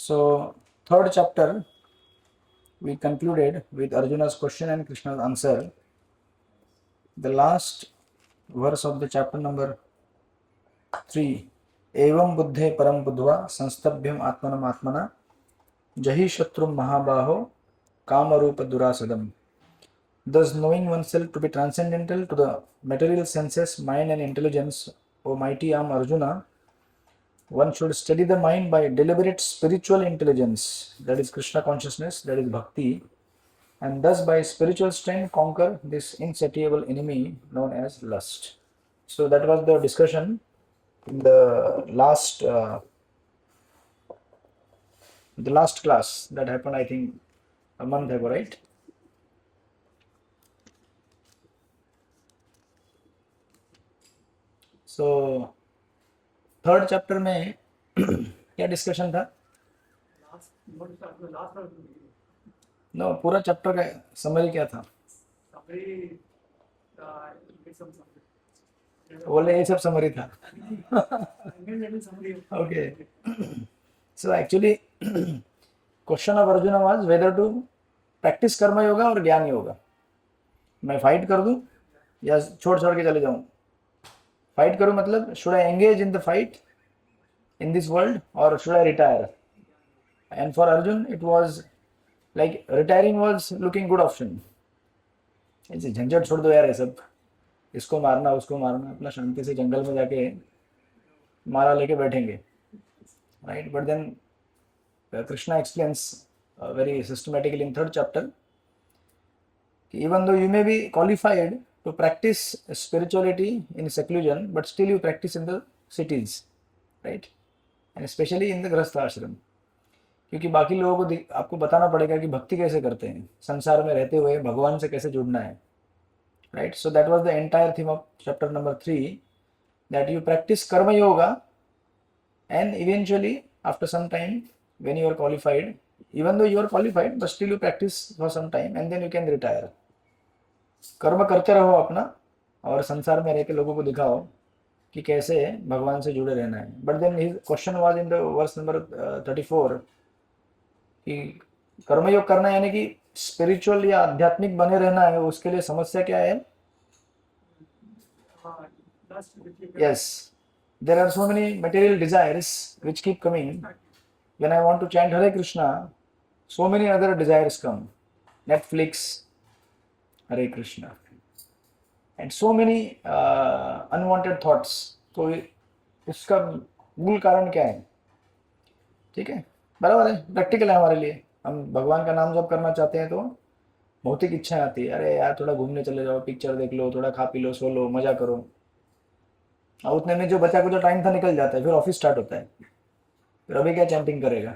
So, third chapter we concluded with Arjuna's question and Krishna's answer. The last verse of the chapter number 3. Evam buddhe param buddhva sansthabhyam atmanam atmana jahi shatrum mahabaho kamarupa durasadam. Thus, knowing oneself to be transcendental to the material senses, mind and intelligence, O mighty arm Arjuna, one should study the mind by deliberate spiritual intelligence, that is Krishna consciousness, that is bhakti, and thus by spiritual strength conquer this insatiable enemy known as lust. So that was the discussion in the last class that happened, I think, a month ago, right? So third chapter में क्या discussion था? No, पूरा chapter का summary क्या था? बोले ये सब समरी था. Okay. So actually question of Arjuna was whether to practice कर्म योगा और ज्ञान योगा. मैं फाइट कर दूं या छोड़ के चले जाऊं? फाइट करूं मतलब should I engage in the fight in this world or should I retire? And for Arjun it was like retiring was looking good option. ऐसे झंझट छोड़ दो यार, ये सब इसको मारना उसको मारना, अपना शांति से जंगल में जाके मारा लेके बैठेंगे, right? But then Krishna explains very systematically in third chapter, even though you may be qualified to practice spirituality in seclusion, but still you practice in the cities, right? And especially in the grahastha ashram, क्योंकि बाकी लोगों को आपको बताना पड़ेगा कि भक्ति कैसे करते हैं, संसार में रहते हुए भगवान से कैसे जुड़ना है, right? So that was the entire theme of chapter number 3, that you practice karma yoga and eventually after some time when you are qualified, even though you are qualified but still you practice for some time and then you can retire. कर्म करते रहो अपना और संसार में रह के लोगों को दिखाओ कि कैसे भगवान से जुड़े रहना है. But then his question was in the verse number 34 कि कर्मयोग करना यानी कि स्पिरिचुअल या आध्यात्मिक बने रहना है, उसके लिए समस्या क्या है? Yes, there are so many material desires which keep coming. When I want to chant Hare Krishna, so many other desires come. Netflix, Hare Krishna, and so many unwanted thoughts. तो इसका मूल कारण क्या है? ठीक है, बराबर है, प्रैक्टिकल है हमारे लिए. हम भगवान का नाम जब करना चाहते हैं तो भौतिक इच्छा आती है, अरे यार थोड़ा घूमने चले जाओ, पिक्चर देख लो, थोड़ा खा पी लो, सो लो, मजा करो. और उतने में जो बचा कुछ टाइम था निकल जाता है, फिर ऑफिस स्टार्ट होता है, फिर अभी क्या चैंटिंग करेगा,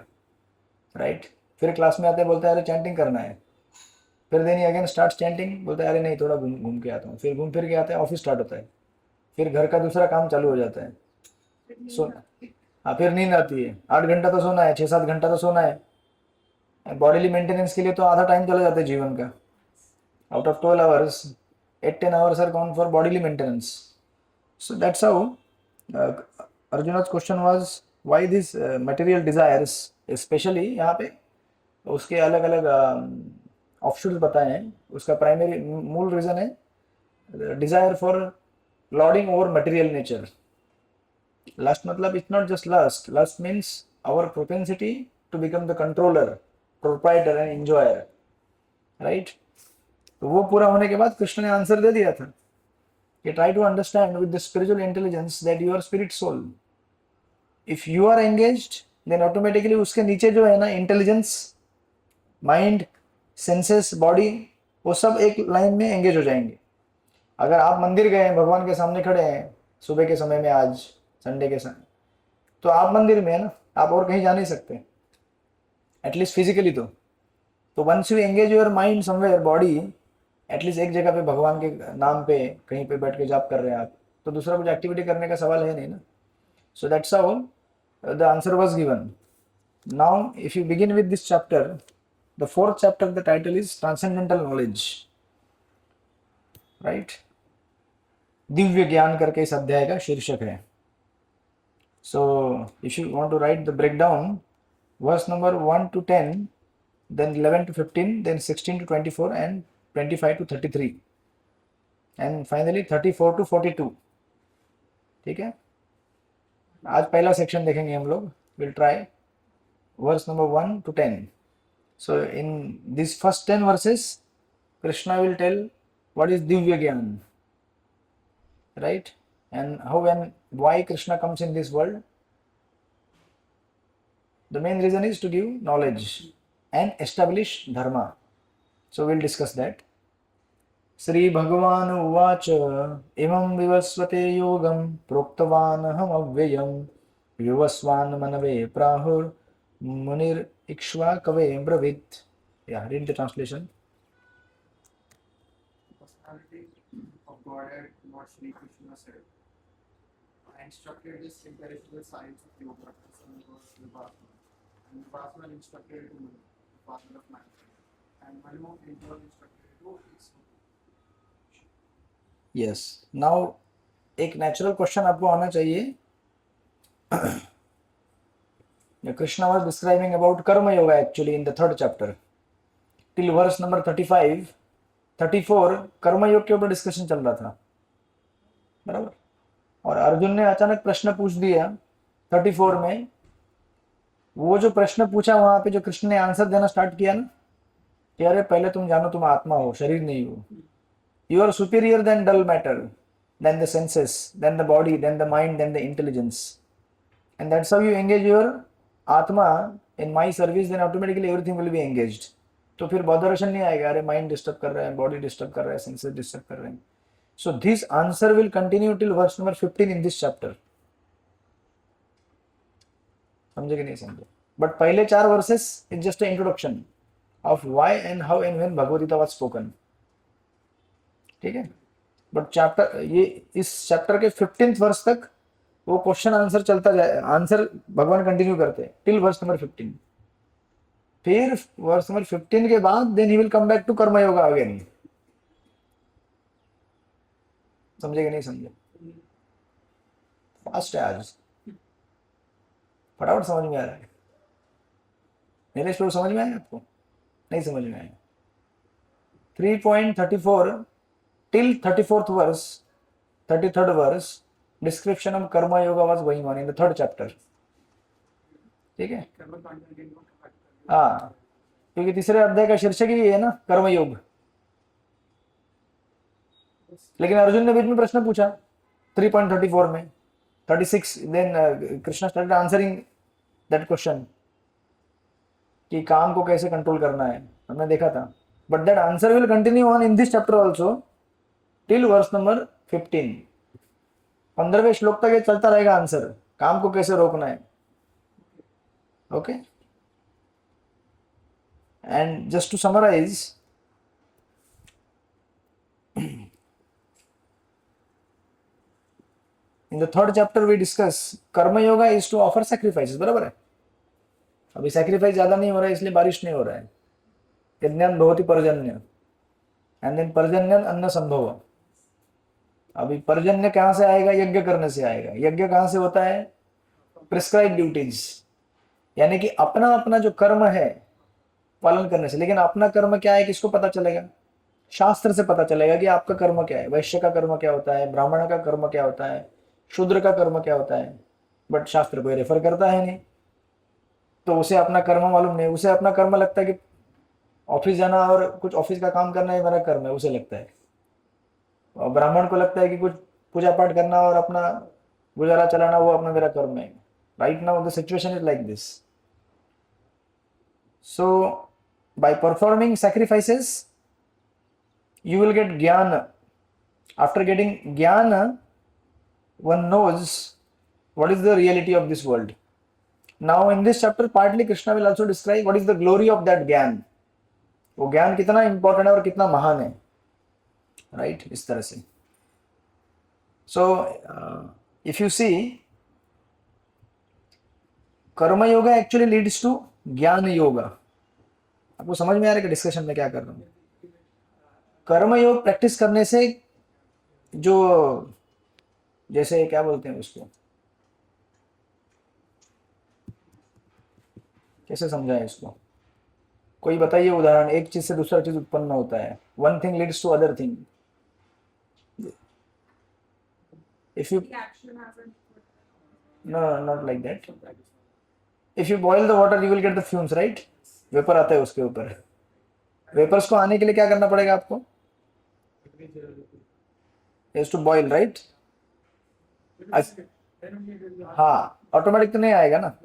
राइट? फिर क्लास में आते हैं, बोलते हैं अरे चैंटिंग करना है, फिर देन अगेन स्टार्ट चैंटिंग, बोलते हैं अरे नहीं थोड़ा घूम के आता हूँ, फिर घूम फिर के आता है, ऑफिस स्टार्ट होता है, फिर घर का दूसरा काम चालू हो जाता है. सो हाँ, फिर नींद आती है, 8 घंटा तो सोना है, 6-7 घंटा तो सोना है. बॉडीली मेंटेनेंस के लिए तो आधा टाइम चला जाता है जीवन का. Out of 12 hours 8-10 hours are gone for bodily maintenance. So that's how Arjuna's question was why these material desires, especially यहाँ पे उसके अलग अलग ऑप्शंस बताए हैं. उसका प्राइमरी मूल रीजन है desire for lording over material nature. Lust मतलब it's not just lust, lust means our propensity to become the controller, proprietor and enjoyer, right? तो वो पूरा होने के बाद कृष्ण ने आंसर दे दिया था कि try to understand with the spiritual intelligence that you are spirit soul. If you are engaged, then automatically उसके नीचे जो है ना इंटेलिजेंस, माइंड, सेंसेस, बॉडी, वो सब एक लाइन में एंगेज हो जाएंगे. अगर आप मंदिर गए, भगवान के सामने खड़े हैं सुबह के समय में, आज संडे के समय, तो आप मंदिर में है ना, आप और कहीं जा नहीं सकते, एटलीस्ट फिजिकली. तो once you engage your mind somewhere, body at least एक जगह पे भगवान के नाम पे कहीं पे बैठ के जाप कर रहे हैं आप, तो दूसरा कुछ एक्टिविटी करने का सवाल है नहीं ना. So that's how the answer was given. Now if you begin with this chapter, the fourth chapter, the title is transcendental knowledge, right? दिव्य ज्ञान करके इस अध्याय का शीर्षक है. So if you want to write the breakdown, verse number 1 to 10, then 11 to 15, then 16 to 24, and 25 to 33, and finally 34 to 42. ठीक है, आज पहला सेक्शन देखेंगे हम लोग. Will try verse number 1 to 10. So in these first 10 verses, Krishna will tell what is Divya Gyan, right? And how and why Krishna comes in this world. The main reason is to give knowledge and establish dharma. So we'll discuss that. Sri Bhagavan Uvacha imam vivasvate yogam proktavanaham avyayam vivasvan manave prahur munir ikshvakave bravit. Yeah, read the translation. Personality of Godhead, Lord Sri Krishna said, I instructed this imperishable science of yoga to son of Vipasana, and Vipasana instructed to Manu, the father of mankind, and Manu in turn instructed to his son. Yes. Now एक natural question आपको आना चाहिए. Krishna was describing about karma yoga actually in the third chapter. Till verse number 35, 34 कर्म योग के ऊपर discussion चल रहा था, बराबर. और अर्जुन ने अचानक प्रश्न पूछ दिया 34 में. वो जो प्रश्न पूछा वहां पे जो कृष्ण ने आंसर देना स्टार्ट किया ना कि अरे पहले तुम जानो तुम आत्मा हो, शरीर नहीं हो. You are superior than dull matter, than the senses, than the body, than the mind, than the intelligence. And that's how you engage your Atma in my service, then automatically everything will be engaged. तो फिर botheration नहीं आएगा, अरे mind disturb कर रहा है, body disturb कर रहा है, senses disturb कर रहे हैं. So this answer will continue till verse number 15 in this chapter. समझे कि नहीं समझे? But पहले 4 verses is just an introduction of why and how and when Bhagavad Gita was spoken. ठीक है. बट चैप्टर ये इस चैप्टर के 15th वर्स तक वो क्वेश्चन आंसर चलता जाए, आंसर भगवान कंटिन्यू करते हैं टिल वर्स नंबर 15. फिर वर्स नंबर 15 के बाद then he will come back to karma yoga again. समझे कि नहीं समझे? फास्ट है आज, फटाफट समझ में आ रहा है. मेरे स्टोर समझ में आया आपको? नहीं समझ में आया? 3.34 till 34th verse, 33rd verse, description of karma yoga was going on in the third chapter. ठीक है. हाँ, क्योंकि तीसरे अध्याय का शीर्षक ही है ना कर्म योग. लेकिन अर्जुन ने बीच में प्रश्न पूछा 3.34 में, 36 then Krishna started answering that question कि काम को कैसे कंट्रोल करना है, हमने देखा था. But that answer will continue on in this chapter also till verse number 15. 15वें श्लोक तक ये चलता रहेगा आंसर, काम को कैसे रोकना है. Okay. And just to summarize, in the third chapter we discuss karma yoga is to offer sacrifices. बराबर है. अभी सैक्रिफाइस ज्यादा नहीं हो रहा है इसलिए बारिश नहीं हो रहा है. यज्ञान भवति पर्जन्य, एंड देन पर्जन्यन अन्न संभव. अभी पर्जन्य कहां से आएगा? यज्ञ करने से आएगा. यज्ञ कहां से होता है? प्रिस्क्राइब ड्यूटीज, यानी कि अपना अपना जो कर्म है पालन करने से. लेकिन अपना कर्म क्या है किसको पता चलेगा? शास्त्र से पता चलेगा कि आपका कर्म क्या है. वैश्य का कर्म क्या होता है, ब्राह्मण का कर्म क्या होता है, शूद्र का कर्म क्या होता है. बट शास्त्र कोई रेफर करता है नहीं, तो उसे अपना कर्म मालूम नहीं. उसे अपना कर्म लगता है कि ऑफिस जाना और कुछ ऑफिस का काम करना ही मेरा कर्म है, उसे लगता है. और ब्राह्मण को लगता है कि कुछ पूजा पाठ करना और अपना गुजारा चलाना वो अपना मेरा कर्म है. Right now the situation is like this. So by performing sacrifices you will get jnana. After getting jnana, one knows what is the reality of this world. Now in this chapter partly Krishna will also describe what is the glory of that ज्ञान. वो ज्ञान कितना important है और कितना महान है. Right, इस तरह से. सो इफ यू सी, कर्म योगा एक्चुअली लीड्स टू ज्ञान योगा. आपको समझ में आ रहा है कि डिस्कशन में क्या कर रहा हूं? कर्म योग प्रैक्टिस करने से जो, जैसे क्या बोलते हैं उसको, कैसे समझाएं इसको? कोई बताइए उदाहरण, एक चीज से दूसरा चीज उत्पन्न होता है, one thing leads to other thing. If you, The action has an no, not like that. If you boil the water, you will get the fumes, right? Vapour आता है उसके ऊपर. वेपर्स को आने के लिए क्या करना पड़ेगा आपको? Is to boil, right? हाँ, ऑटोमेटिक तो नहीं आएगा ना.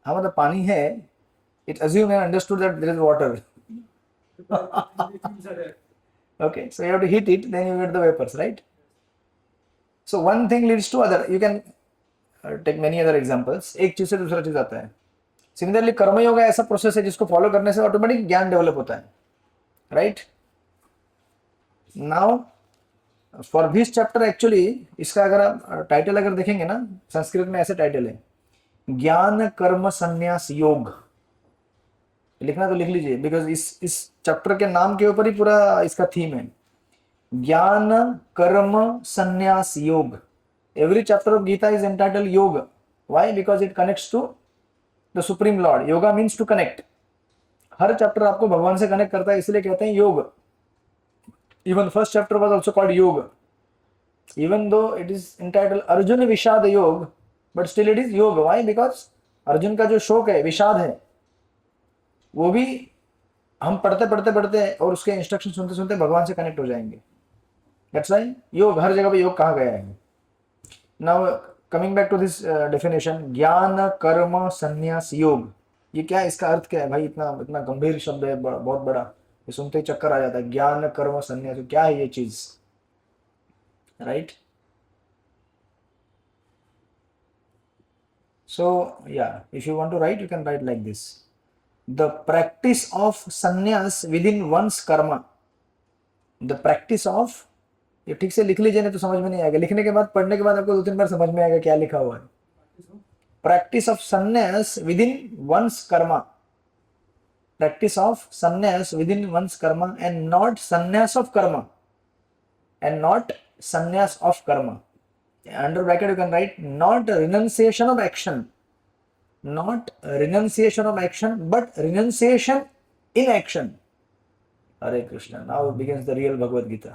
हाँ मतलब पानी है. It assume and understood that there is water. Okay, so you have to heat it, then you get the vapors, right? So one thing leads to other. You can take many other examples. एक चीज से दूसरा चीज आता है. Similarly कर्म योगा ऐसा process है जिसको फॉलो करने से ऑटोमेटिक ज्ञान डेवलप होता है, right? Now for this chapter actually इसका अगर आप टाइटल अगर देखेंगे ना, संस्कृत में ऐसे टाइटल है, ज्ञान कर्म संन्यास योग. लिखना तो लिख लीजिए, बिकॉज इस चैप्टर के नाम के ऊपर ही पूरा इसका थीम है, ज्ञान कर्म Sannyasa Yoga. Every chapter of Gita is entitled yoga. Why? Because it connects to the supreme lord. Yoga means to connect. हर चैप्टर आपको भगवान से कनेक्ट करता है, इसलिए कहते हैं yoga. Even first chapter was also called yoga, even though it is entitled Arjun Vishada yoga, but still it is yoga. Why? Because Arjun का जो शोक है, विषाद है, वो भी हम पढ़ते पढ़ते पढ़ते और उसके इंस्ट्रक्शन सुनते सुनते भगवान से कनेक्ट हो जाएंगे. दैट्स व्हाई योग, हर जगह पे योग कहा गया है. Now coming back to this definition, ज्ञान कर्म संन्यास योग. ये क्या है, इसका अर्थ क्या है भाई? इतना इतना गंभीर शब्द है, बहुत बड़ा, ये सुनते ही चक्कर आ जाता है. ज्ञान कर्म संन्यास, क्या है ये चीज, right? So yeah, if you want to write, you can write like this. The practice of sannyas within one's karma. The practice of, ये ठीक से लिख लीजिए, नहीं तो समझ में नहीं आएगा. लिखने के बाद, पढ़ने के बाद आपको 2-3 बार समझ में आएगा क्या लिखा हुआ है. Practice of sannyas within one's karma. Practice of sannyas within one's karma and not sannyas of karma. And not sannyas of karma. Under bracket you can write not renunciation of action. Not renunciation of action, but renunciation in action. Hare Krishna. Now begins the real Bhagavad Gita.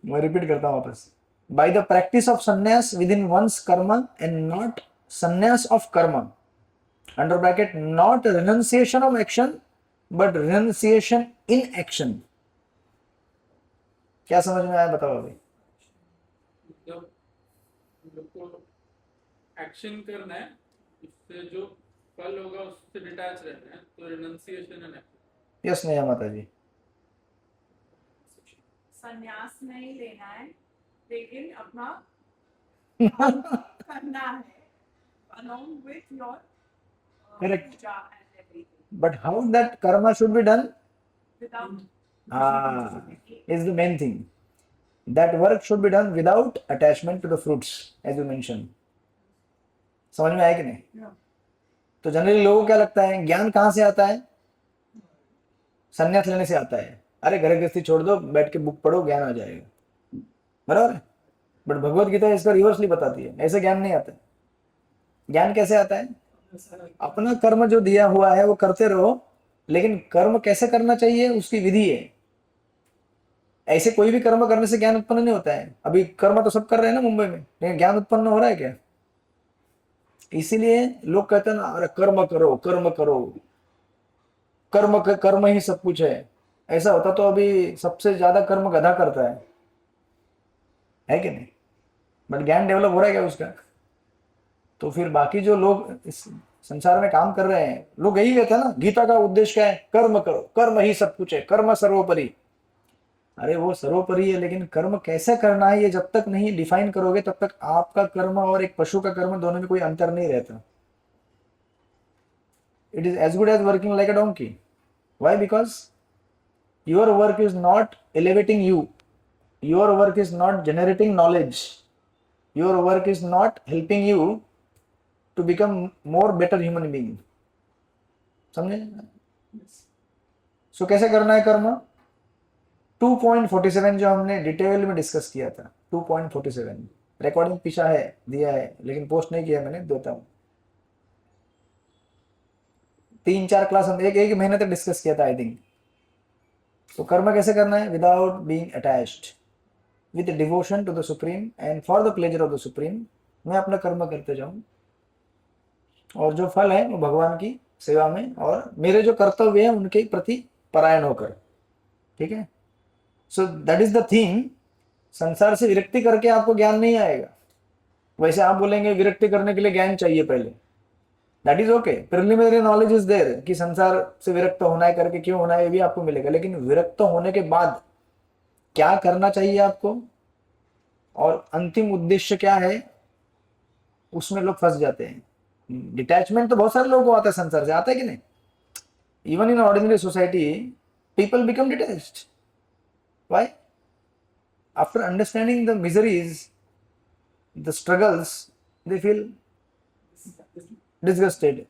मैं repeat करता हूं वापस. By the practice of sannyas within one's karma and not sannyas of karma. Under bracket, not renunciation of action, but renunciation in action. क्या समझ में आया बताओ अभी? जब लोग को एक्शन करना है, इससे जो फल होगा उससे डिटैच रहना है, तो renunciation and action. Yes Neha माता जी. संन्यास नहीं लेना है, लेकिन अपना काम करना है along with your Correct. puja and everything. But how that karma should be done Without is the main thing. That work should be done without attachment to the fruits, as you mentioned. समझ में आया कि नहीं? Yeah. तो generally लोगों को क्या लगता है, ज्ञान कहाँ से आता है? संन्यास लेने से आता है. अरे घर गृहस्थी छोड़ दो, बैठ के बुक पढ़ो, ज्ञान आ जाएगा. बराबर है? बट भगवत गीता इसका रिवर्सली बताती है, ऐसे ज्ञान नहीं आता है. ज्ञान कैसे आता है? अपना कर्म जो दिया हुआ है वो करते रहो, लेकिन कर्म कैसे करना चाहिए उसकी विधि है. ऐसे कोई भी कर्म करने से ज्ञान उत्पन्न नहीं होता है. अभी कर्म तो सब कर रहे हैं ना मुंबई में, लेकिन ज्ञान उत्पन्न हो रहा है क्या? इसीलिए लोग कहते हैं ना, अरे कर्म करो, कर्म करो, कर्म ही सब कुछ है. ऐसा होता तो अभी सबसे ज्यादा कर्म गधा करता है कि नहीं? बट ज्ञान डेवलप हो रहा है क्या उसका? तो फिर बाकी जो लोग इस संसार में काम कर रहे हैं, लोग यही कहते हैं ना, गीता का उद्देश्य क्या है? कर्म करो, कर्म ही सब कुछ है, कर्म सर्वोपरि. अरे वो सर्वोपरि है, लेकिन कर्म कैसे करना है ये जब तक नहीं डिफाइन करोगे, तब तक आपका कर्म और एक पशु का कर्म दोनों में कोई अंतर नहीं रहता. It is as good as working like a donkey. Why? Because your work is not elevating you, your work is not generating knowledge, your work is not helping you to become more better human being. समझे? सो कैसे करना है कर्म? 2.47 जो हमने detail में discuss किया था, 2.47 रिकॉर्डिंग पीछा है, दिया है, लेकिन पोस्ट नहीं किया मैंने, देता हूँ। 3-4 क्लास हम एक एक महीने तक डिस्कस किया था आई थिंक। तो कर्म कैसे करना है? Without being attached, with devotion to the supreme and for the pleasure of the supreme, मैं अपना कर्म करते जाऊं और जो फल है वो भगवान की सेवा में और मेरे जो कर्तव्य है उनके प्रति परायण होकर। ठीक है, so that is the thing. संसार से विरक्ति करके आपको ज्ञान नहीं आएगा। वैसे आप बोलेंगे विरक्ति करने के लिए ज्ञान चाहिए पहले, that is okay, preliminary knowledge is there कि संसार से विरक्त होना है करके क्यों होना है ये भी आपको मिलेगा, लेकिन विरक्त होने के बाद क्या करना चाहिए आपको और अंतिम उद्देश्य क्या है, उसमें लोग फंस जाते हैं। डिटैचमेंट तो बहुत सारे लोगों को आता है, संसार से आता है कि नहीं? Even in ordinary society people become detached. Why? After understanding the miseries, the struggles, they feel disgusted,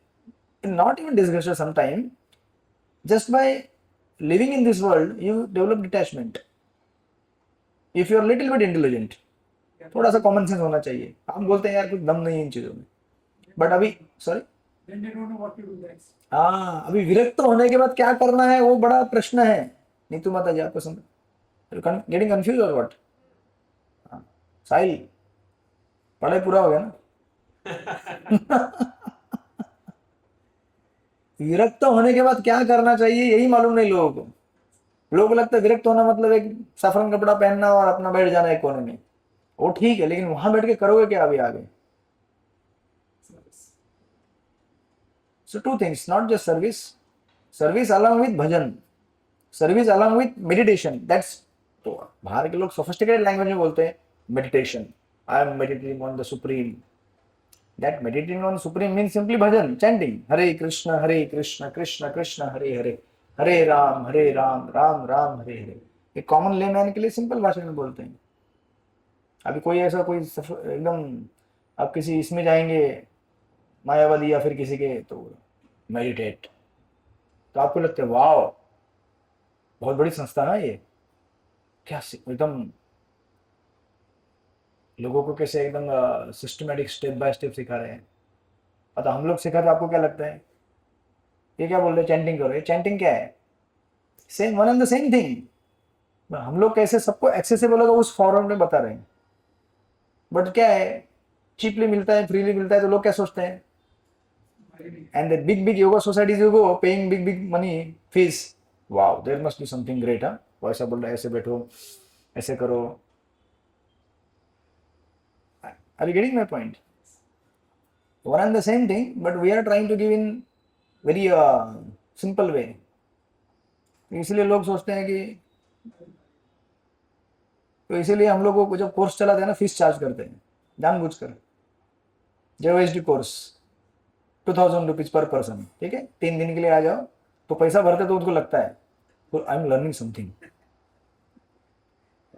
not even disgusted sometimes, just by living in this world you develop detachment if you are little bit intelligent। थोड़ा सा common sense होना चाहिए। हम बोलते हैं यार कुछ दम नहीं है इन चीजों में, बट अभी sorry Then they don't know what to do next. हाँ, अभी विरक्त होने के बाद क्या करना है वो बड़ा प्रश्न है। नीतू माता जी आपको समझ गेटिंग कंफ्यूज और व्हाट? साहिल पढ़ाई पूरा हो गया ना? विरक्त होने के बाद क्या करना चाहिए यही मालूम नहीं लोगों को। लोगों को लगता है विरक्त होना मतलब एक सफरन कपड़ा पहनना और अपना बैठ जाना एक कोने में, वो ठीक है, लेकिन वहां बैठ के करोगे क्या अभी आगे? So two things, not just service, service along with bhajan, service along with meditation, that's, तो बाहर के लोग sophisticated language में बोलते हैं meditation, I am meditating on the supreme, that meditating on supreme means simply bhajan, chanting Hare Krishna Krishna Krishna Hare Hare, Hare Ram Ram Ram Hare Hare। एक common layman के लिए simple भाषा में बोलते हैं। अभी कोई ऐसा कोई एकदम आप किसी इसमें जाएंगे मायावादी या फिर किसी के तो मेडिटेट, तो आपको लगता है वाह बहुत बड़ी संस्था है ये, क्या एकदम लोगों को कैसे एकदम सिस्टमेटिक स्टेप बाय स्टेप सिखा रहे हैं। अतः हम लोग सिखाते आपको क्या लगता है ये क्या बोल रहे हैं चैंटिंग करो, ये चैंटिंग क्या है? Same one and the same thing. हम लोग कैसे सबको एक्सेसिबल होगा उस फॉर्म में बता रहे हैं, बट क्या है चीपली मिलता है, फ्रीली मिलता है, तो लोग क्या सोचते हैं? And the big yoga societies you go paying big money fees, wow there must be something great, हाँ वो ऐसा बोल रहा है, ऐसे बैठो ऐसे करो। Are you getting my point? One and the same thing, but we are trying to give in very simple way। इसलिए लोग सोचते हैं कि, तो इसीलिए हम लोग को जब कोर्स चलाते हैं ना फीस चार्ज करते हैं जानबूझकर। JOSD course 2000 rupees per person, ठीक है, 3 दिन के लिए आ जाओ, तो पैसा भरते तो उनको लगता है तो आई एम लर्निंग समथिंग।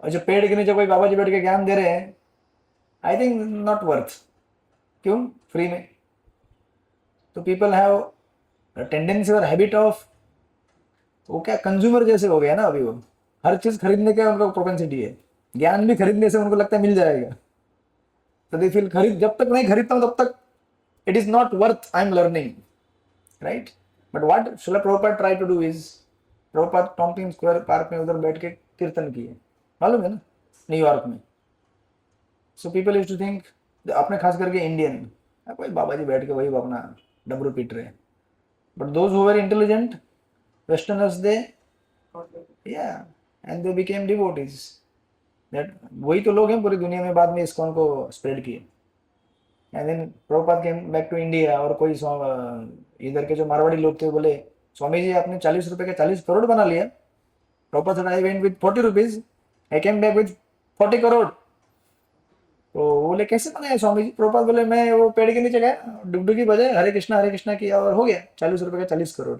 और जो पेड़ के नीचे कोई बाबा जी बैठ के ज्ञान दे रहे हैं, आई थिंक नॉट वर्थ। क्यों? फ्री में। तो पीपल हैव टेंडेंसी और हैबिट ऑफ, वो क्या कंज्यूमर जैसे हो गया ना अभी, वो हर चीज खरीदने का उनका प्रोपेंसिटी है। ज्ञान भी खरीदने से उनको लगता है मिल जाएगा, तो दे फील खरीद, जब तक नहीं खरीदता हूं तब तक it is not worth I'm learning, right? But what Srila Prabhupada tried to do is, Prabhupada Tompkins Square Park में उधर बैठ के कीर्तन किए, मालूम है ना, न्यूयॉर्क में। So people used to think, अपने खास करके इंडियन, कोई बाबा जी बैठ के वही अपना डमरू पीट रहे हैं, but those who were intelligent westerners they या and they became devotees. That वही तो लोग हैं पूरी दुनिया में बाद में इस्कॉन को स्प्रेड किए। And then Prabhupada came back to India, और कोई इधर के जो मारवाड़ी लोग थे बोले स्वामी जी आपने 40 रुपए का 40 करोड़ बना लिया। Prabhupada said I went with 40 rupees, I came back with 40 crore. तो बोले कैसे बनाया स्वामी जी? प्रभुपाद बोले मैं वो पेड़ के नीचे गया, डुगडुगी बजाए, हरे कृष्णा किया और हो गया 40 रुपए का 40 करोड़।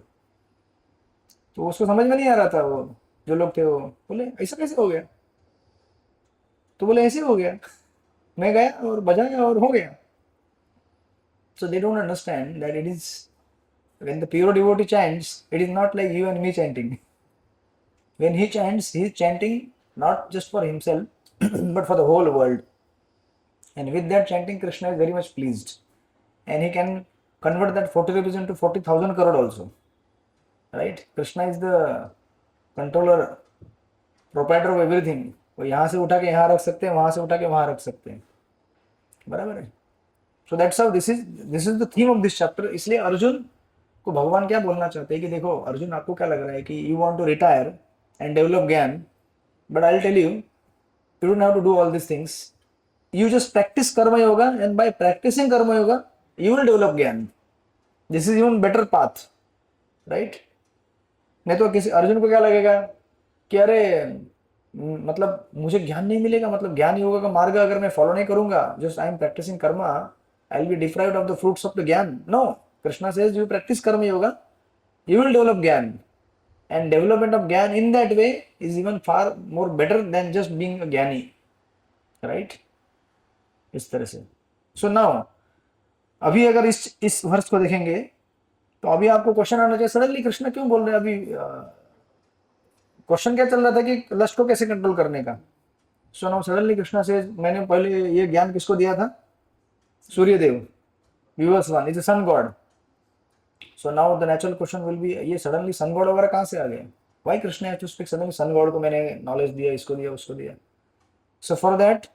तो उसको समझ में नहीं आ रहा था, वो जो लोग थे वो बोले ऐसा कैसे हो गया? तो बोले ऐसे हो गया, मैं गया और बजाया और हो गया। So they don't understand that it is, when the pure devotee chants, it is not like you and me chanting. When he chants, he is chanting not just for himself, but for the whole world. And with that chanting, Krishna is very much pleased. And he can convert that 40 rupees into 40,000 crore also. Right? Krishna is the controller, proprietor of everything. वो यहाँ से उठा के यहाँ रख सकते हैं, वहाँ से उठा के वहाँ रख सकते हैं. बराबर है. So that's how this is the theme of this chapter. इसलिए अर्जुन को भगवान क्या बोलना चाहते हैं कि देखो अर्जुन, आपको क्या लग रहा है कि you want to retire and develop ज्ञान, but I'll tell you, you don't have to do all these things. You just practice karma yoga, and by practicing karma yoga, you will develop ज्ञान. This is even better path, right? नहीं तो किसी अर्जुन को क्या लगेगा कि अरे मतलब मुझे ज्ञान नहीं मिलेगा, मतलब ज्ञान योगा का मार्ग अगर मैं फॉलो नहीं करूंगा, just I am practising karma, I will be deprived of the fruits of the gyan. No, Krishna says you practise karma yoga, you will develop gyan, and development of gyan in that way is even far more better than just being a ज्ञानी, right? इस तरह से. So now अभी अगर इस वर्ष को देखेंगे तो अभी आपको क्वेश्चन आना चाहिए, सडनली कृष्ण क्यों बोल रहे हैं. अभी क्वेश्चन क्या चल रहा था कि लस्ट को कैसे कंट्रोल करने का. सो नाउ सडनली कृष्णा से मैंने पहले ये ज्ञान किसको दिया था, Suryadev, Vivasvan is a sun god. So now the natural question will be, ये सडनली सन गॉड वगैरह कहाँ से आ गए, why Krishna have to speak suddenly sun god को मैंने नॉलेज दिया, इसको दिया, उसको दिया. So for that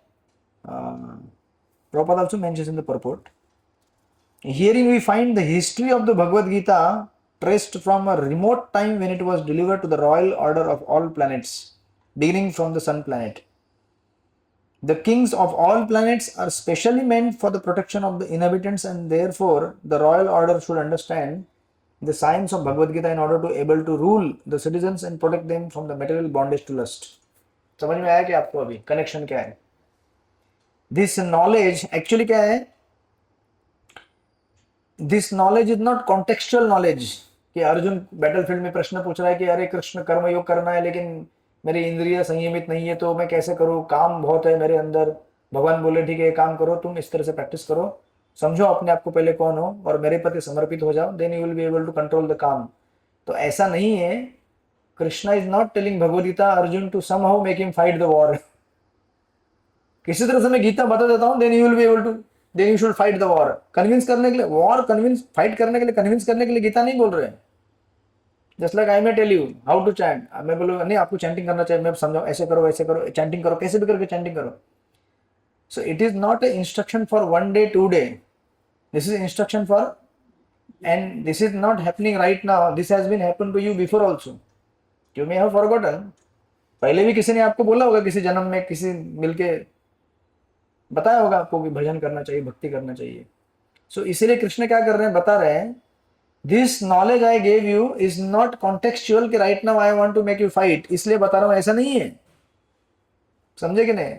Prabhupada also mentions in the purport, herein we find the history of the Bhagavad Gita traced from a remote time when it was delivered to the royal order of all planets, beginning from the sun planet. The kings of all planets are specially meant for the protection of the inhabitants, and therefore the royal order should understand the science of Bhagavad Gita in order to able to rule the citizens and protect them from the material bondage to lust. समझ में आया कि आपको अभी connection क्या है. This knowledge actually क्या है, this knowledge is not contextual knowledge कि अर्जुन बैटलफील्ड में प्रश्न पूछ रहा है कि अरे कृष्ण कर्म योग करना है लेकिन मेरी इंद्रिय संयमित नहीं है तो मैं कैसे करूँ, काम बहुत है मेरे अंदर. भगवान बोले ठीक है काम करो, तुम इस तरह से प्रैक्टिस करो, समझो अपने आप को पहले कौन हो और मेरे प्रति समर्पित हो जाओ, then you will be able to control the kaam. तो ऐसा नहीं है. Krishna is not telling Bhagavad Gita Arjun to somehow make him fight the war. किसी तरह से मैं गीता बता देता हूँ, then you will be able to, then you should fight the war. Convince करने के लिए वॉर, कन्विंस फाइट करने के लिए, कन्विंस करने के लिए गीता नहीं बोल रहे हैं. Just like I may tell you how to chant, मैं बोलूँ नहीं आपको चैंटिंग करना चाहिए, मैं समझाऊँ ऐसे करो वैसे करो, चैंटिंग करो, कैसे भी करके चैंटिंग करो. So it is not a instruction for 1 day 2 day. This is instruction for, and this is not happening right now, this has been happen to you before also. You may have forgotten, पहले भी किसी ने आपको बोला होगा, किसी जन्म में किसी मिलके बताया होगा आपको कि भजन करना चाहिए, भक्ति करना चाहिए. सो इसीलिए कृष्ण क्या कर रहे हैं, बता रहे हैं this knowledge I gave you is not contextual कि right now I want to make you fight, इसलिए बता रहा हूं, ऐसा नहीं है. समझे कि नहीं.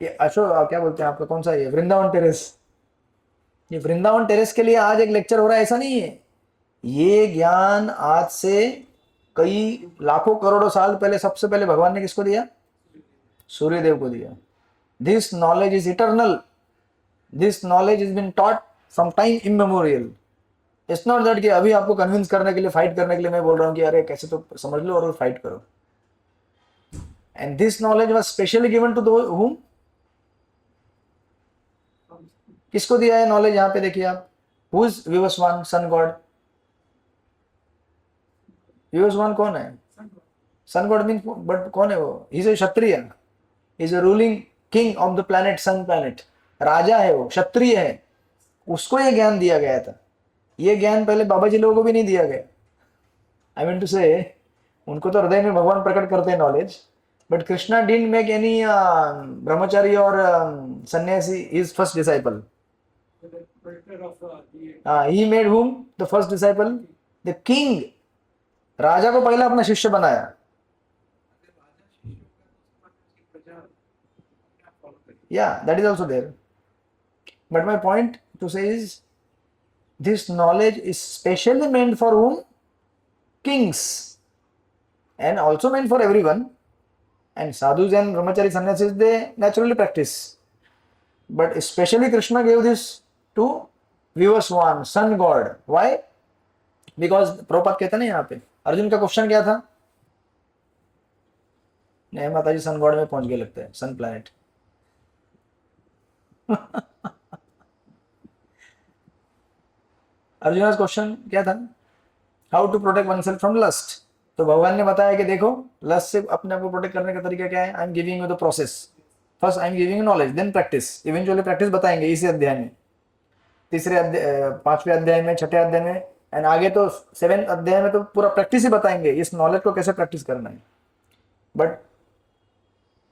ये अशोक क्या बोलते हैं आपका, कौन सा ये वृंदावन टेरेस, ये वृंदावन टेरेस के लिए आज एक लेक्चर हो रहा है, ऐसा नहीं है. ये ज्ञान आज से कई लाखों करोड़ों साल पहले सबसे पहले भगवान ने किसको दिया, सूर्यदेव को दिया. This knowledge is eternal. This knowledge has been taught from time immemorial. It's not that कि अभी आपको कन्विंस करने के लिए, फाइट करने के लिए मैं बोल रहा हूँ कि अरे कैसे तो समझ लो और फाइट करो. And this knowledge was specially given to those whom, किसको दिया है नॉलेज, यहाँ पे देखिए आप, who is Vivasvan, sun god. Vivasvan कौन है, सन गॉड मीन्स, बट कौन है वो, he is a kshatriya, he is a ruling king of the planet sun planet. राजा है वो, क्षत्रिय है, उसको ये ज्ञान दिया गया था. ये ज्ञान पहले बाबा जी लोगों को भी नहीं दिया गया. आई मीन टू से उनको तो हृदय में भगवान प्रकट करते हैं knowledge, but Krishna didn't make any brahmachari or sannyasi his first disciple. He made whom the first disciple, the king. राजा को पहले अपना शिष्य बनाया. Yeah, that is also there. But my point to say is, this knowledge is specially meant for whom? Kings. And also meant for everyone. And sadhus and brahmachari sannyasis, they naturally practice. But especially Krishna gave this to Vivaswan, sun god. Why? Because Prabhupada कहते हैं ना यहाँ पे, अर्जुन का question क्या था, नहीं माता जी सन गॉड में पहुंच गए लगता है, सन प्लैनेट. अर्जुन क्वेश्चन क्या था? How to protect one self from lust. तो भगवान ने बताया कि देखो लस्ट से अपने आप को प्रोटेक्ट करने का तरीका क्या है. I am giving you the process. First I am giving you knowledge, then practice. Eventually practice बताएंगे इसी अध्याय में, तीसरे अध्याय, पांचवें अध्याय में, छठे अध्याय में, एंड आगे तो 7 अध्याय में तो पूरा प्रैक्टिस ही बताएंगे इस नॉलेज को कैसे प्रैक्टिस करना है. बट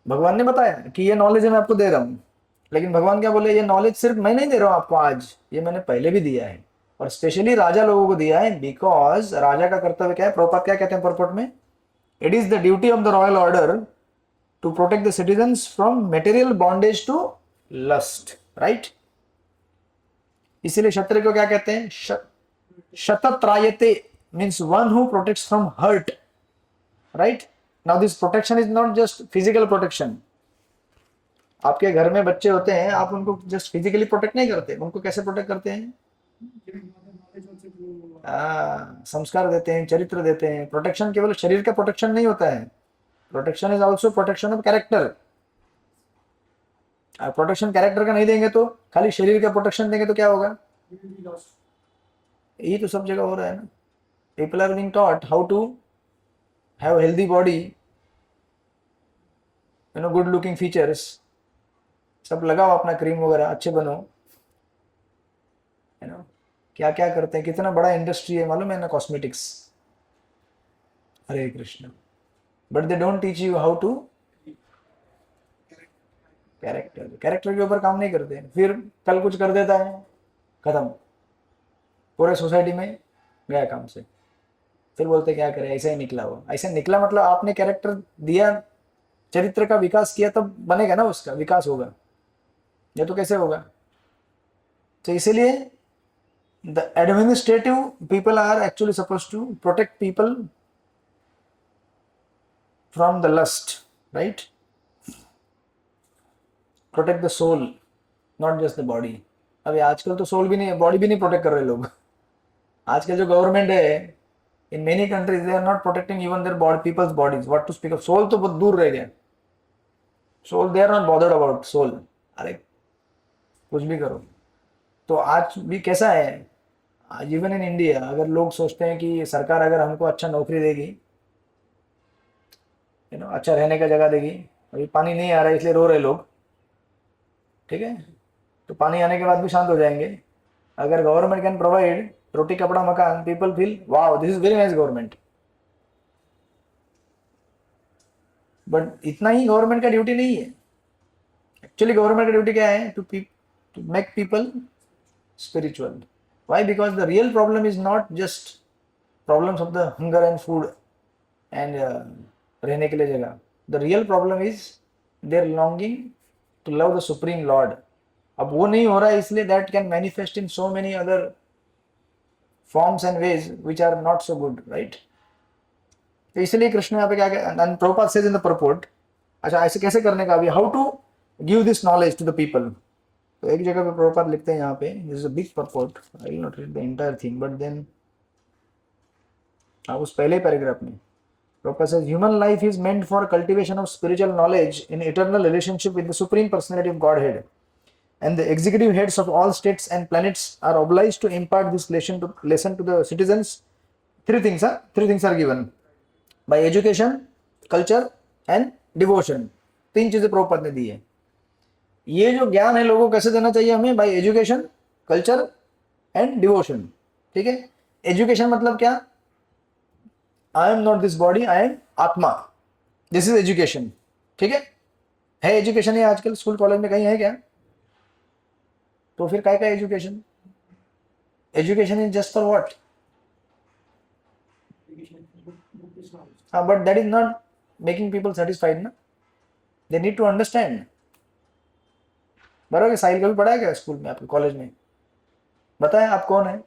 भगवान ने बताया कि ये नॉलेज मैं आपको दे रहा हूँ, लेकिन भगवान क्या बोले, ये नॉलेज सिर्फ मैं नहीं दे रहा हूँ आपको आज, ये मैंने पहले भी दिया है और स्पेशली राजा लोगों को दिया है. बिकॉज राजा का कर्तव्य क्या है, प्रभुपाद क्या कहते हैं परपोर्ट में, it is the duty of the royal order to protect the citizens from material bondage to lust. Right. इसीलिए क्षत्रिय को क्या कहते हैं, शतत्रायते, means one who protects from hurt. Right. Now this protection is not just physical protection. आपके घर में बच्चे होते हैं, आप उनको जस्ट फिजिकली प्रोटेक्ट नहीं करते, उनको कैसे प्रोटेक्ट करते हैं, संस्कार देते हैं, चरित्र देते हैं. प्रोटेक्शन केवल शरीर का प्रोटेक्शन नहीं होता है, protection is also protection of character. Protection character का नहीं देंगे तो, खाली शरीर का प्रोटेक्शन देंगे तो क्या होगा, यही तो सब जगह हो रहा है ना. People are being taught how to have healthy body, you know, good looking features, सब लगाओ अपना क्रीम वगैरह, अच्छे बनो, यू नो, क्या क्या करते हैं, कितना बड़ा इंडस्ट्री है मालूम है ना, cosmetics. Hare Krishna. But they don't teach you how to character. Character के ऊपर काम नहीं करते, फिर कल कुछ कर देता है, खत्म, पूरे सोसाइटी में गया काम से. फिर बोलते क्या करें, ऐसा ही निकला वो. ऐसा निकला मतलब आपने कैरेक्टर दिया, चरित्र का विकास किया, तब बनेगा ना, उसका विकास होगा, ये तो कैसे होगा. तो इसीलिए the administrative people are actually suppose to protect people from the lust. Right. Protect the soul, not just the body. अभी आजकल तो सोल भी नहीं, बॉडी भी नहीं प्रोटेक्ट कर रहे लोग. आजकल जो गवर्नमेंट है in many countries, they are not protecting even their body, peoples bodies, what to speak of soul. तो बहुत दूर रह गया soul, they are not bothered about soul. अरे कुछ भी करो. तो आज भी कैसा है, आज इवन इन इंडिया, अगर लोग सोचते हैं कि सरकार अगर हमको अच्छा नौकरी देगी, यू नो, अच्छा रहने का जगह देगी, अभी पानी नहीं आ रहा है इसलिए रो रहे लोग, ठीक है, तो पानी आने के बाद भी शांत हो जाएंगे. अगर गवर्नमेंट कैन प्रोवाइड रोटी कपड़ा मकान, people feel wow this is very nice government. But इतना ही गवर्नमेंट का ड्यूटी नहीं है. एक्चुअली गवर्नमेंट का ड्यूटी क्या है, to make people spiritual. Why? Because the real problem is not just problems of the hunger and food and रहने के लिए जगह. The real problem is their longing to love the supreme Lord. अब वो नहीं हो रहा है, इसलिए that can manifest in so many other forms and ways which are not so good, right? तो इसलिए कृष्ण यहाँ पे क्या कहता है, Prabhupada says in the purport, अच्छा ऐसे कैसे करने का, अभी how to give this knowledge to the people. तो एक जगह पे प्रभुपाद लिखते हैं यहाँ पे, this is a big purport, I will not read the entire thing, but then उस पहले पैराग्राफ में Prabhupada says, human life is meant for cultivation of spiritual knowledge in eternal relationship with the supreme personality of Godhead, and the executive heads of all states and planets are obliged to impart this lesson to the citizens. Three things are given by education, culture and devotion. 3 चीजें प्रभुपाद ने दी है. ये जो ज्ञान है लोगों को कैसे देना चाहिए हमें, bye education, culture and devotion. ठीक है. एजुकेशन मतलब क्या, I am not this body, I am आत्मा, दिस इज एजुकेशन. ठीक है एजुकेशन है आजकल स्कूल कॉलेज में कहीं है क्या, तो फिर काय का education, education is just for what, but that is not making people satisfied ना, दे नीड टू अंडरस्टैंड. बराबर. साहिल कभी पढ़ा है क्या स्कूल में, आपके कॉलेज में, बताएं आप कौन है,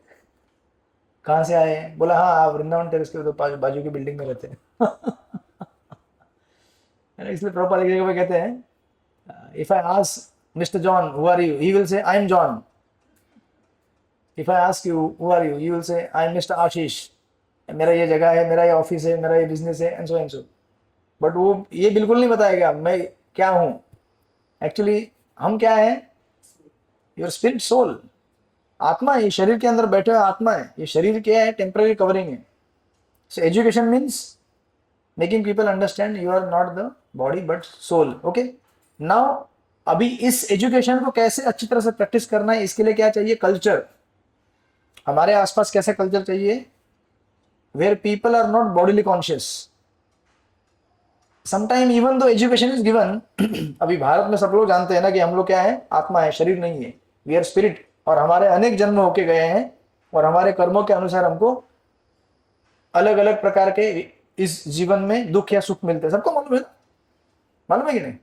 कहाँ से आए हैं, बोला हाँ आप वृंदावन टेरेस के तो बाजू की बिल्डिंग में रहते हैं. इसलिए प्रभुपाद एक जगह पे कहते हैं, if I ask mister John who are you, he will say I am John. If I ask you who are you, he will say I am mister आशीष, मेरा ये जगह है, मेरा ये ऑफिस है, मेरा ये बिजनेस है, एंड सो. बट वो ये बिल्कुल नहीं बताएगा मैं क्या हूँ. एक्चुअली हम क्या हैं, योर स्पिरिट सोल, आत्मा है, ये शरीर के अंदर बैठे हुए आत्मा है, ये शरीर क्या है, टेम्पररी कवरिंग है. So education means making people understand you are not the body but soul. Okay, now अभी इस एजुकेशन को कैसे अच्छी तरह से प्रैक्टिस करना है, इसके लिए क्या चाहिए, कल्चर. हमारे आसपास कैसा कल्चर चाहिए, where people are not bodily conscious. Sometime even though education is given, अभी भारत में सब लोग जानते हैं ना कि हम लोग क्या है, आत्मा है, शरीर नहीं है, वी आर स्पिरिट, और हमारे अनेक जन्म होके गए हैं और हमारे कर्मों के अनुसार हमको अलग अलग प्रकार के इस जीवन में दुख या सुख मिलते हैं. सबको मालूम है ना, मालूम है कि नहीं,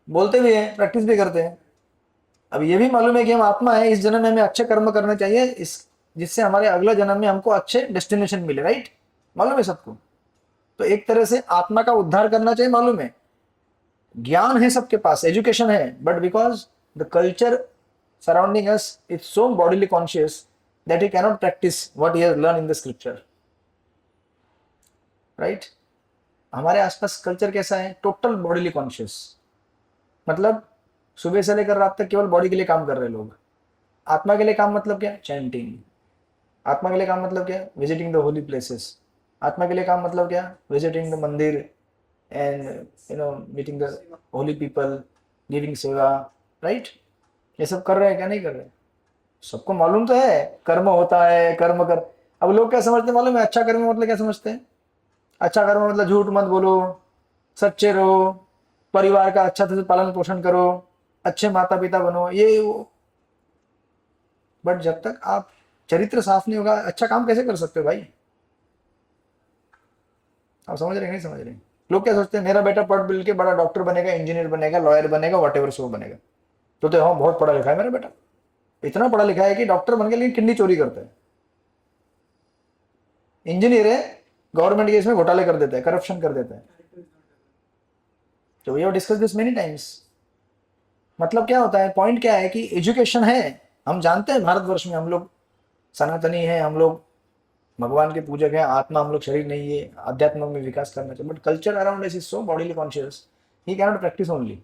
बोलते भी हैं, प्रैक्टिस भी करते हैं. अब ये भी मालूम है कि हम आत्मा है, इस जन्म में हमें अच्छे कर्म करने चाहिए, इस जिससे हमारे अगले जन्म में हमको अच्छे डेस्टिनेशन मिले. राइट, मालूम है सबको. तो एक तरह से आत्मा का उद्धार करना चाहिए, मालूम है, ज्ञान है सबके पास, एजुकेशन है, but because the culture surrounding us is so bodily conscious that he cannot practice what he has learn in the scripture. Right, हमारे आसपास कल्चर कैसा है, टोटल बॉडीली कॉन्शियस, मतलब सुबह से लेकर रात तक केवल बॉडी के लिए काम कर रहे लोग. आत्मा के लिए काम मतलब क्या, चैंटिंग. आत्मा के लिए काम मतलब क्या, विजिटिंग द होली प्लेसेस. आत्मा के लिए काम मतलब क्या, विजिटिंग द मंदिर and meeting the Holi people, giving सेवा. राइट, ये सब कर रहे हैं क्या, नहीं कर रहे, सबको मालूम तो है कर्म होता है, कर्म कर. अब लोग क्या समझते हैं मालूम है, अच्छा कर्म मतलब क्या समझते हैं, अच्छा कर्म मतलब झूठ मत बोलो, सच्चे रहो, परिवार का अच्छा से पालन पोषण करो, अच्छे माता पिता बनो, ये वो. बट जब तक आप चरित्र साफ नहीं होगा, अच्छा काम कैसे कर सकते हो भाई. आप समझ रहे हैं, नहीं समझ रहे. लोग क्या सोचते हैं, मेरा बेटा पढ़ लिख के बड़ा डॉक्टर बनेगा, इंजीनियर बनेगा, लॉयर बनेगा, वट एवर सो बनेगा. तो हाँ बहुत पढ़ा लिखा है मेरा बेटा, इतना पढ़ा लिखा है कि डॉक्टर बन के लेकिन किडनी चोरी करता है. इंजीनियर है, गवर्नमेंट केस में घोटाले कर देता है, करप्शन कर देता है. तो we have discuss this many times. मतलब क्या होता है, पॉइंट क्या है कि एजुकेशन है, हम जानते हैं भारतवर्ष में हम लोग सनातनी हैं, हम लोग भगवान के पूजक हैं, आत्मा हम लोग शरीर नहीं है, अध्यात्म में विकास करना चाहिए, but culture around is so bodily conscious, he cannot practice only.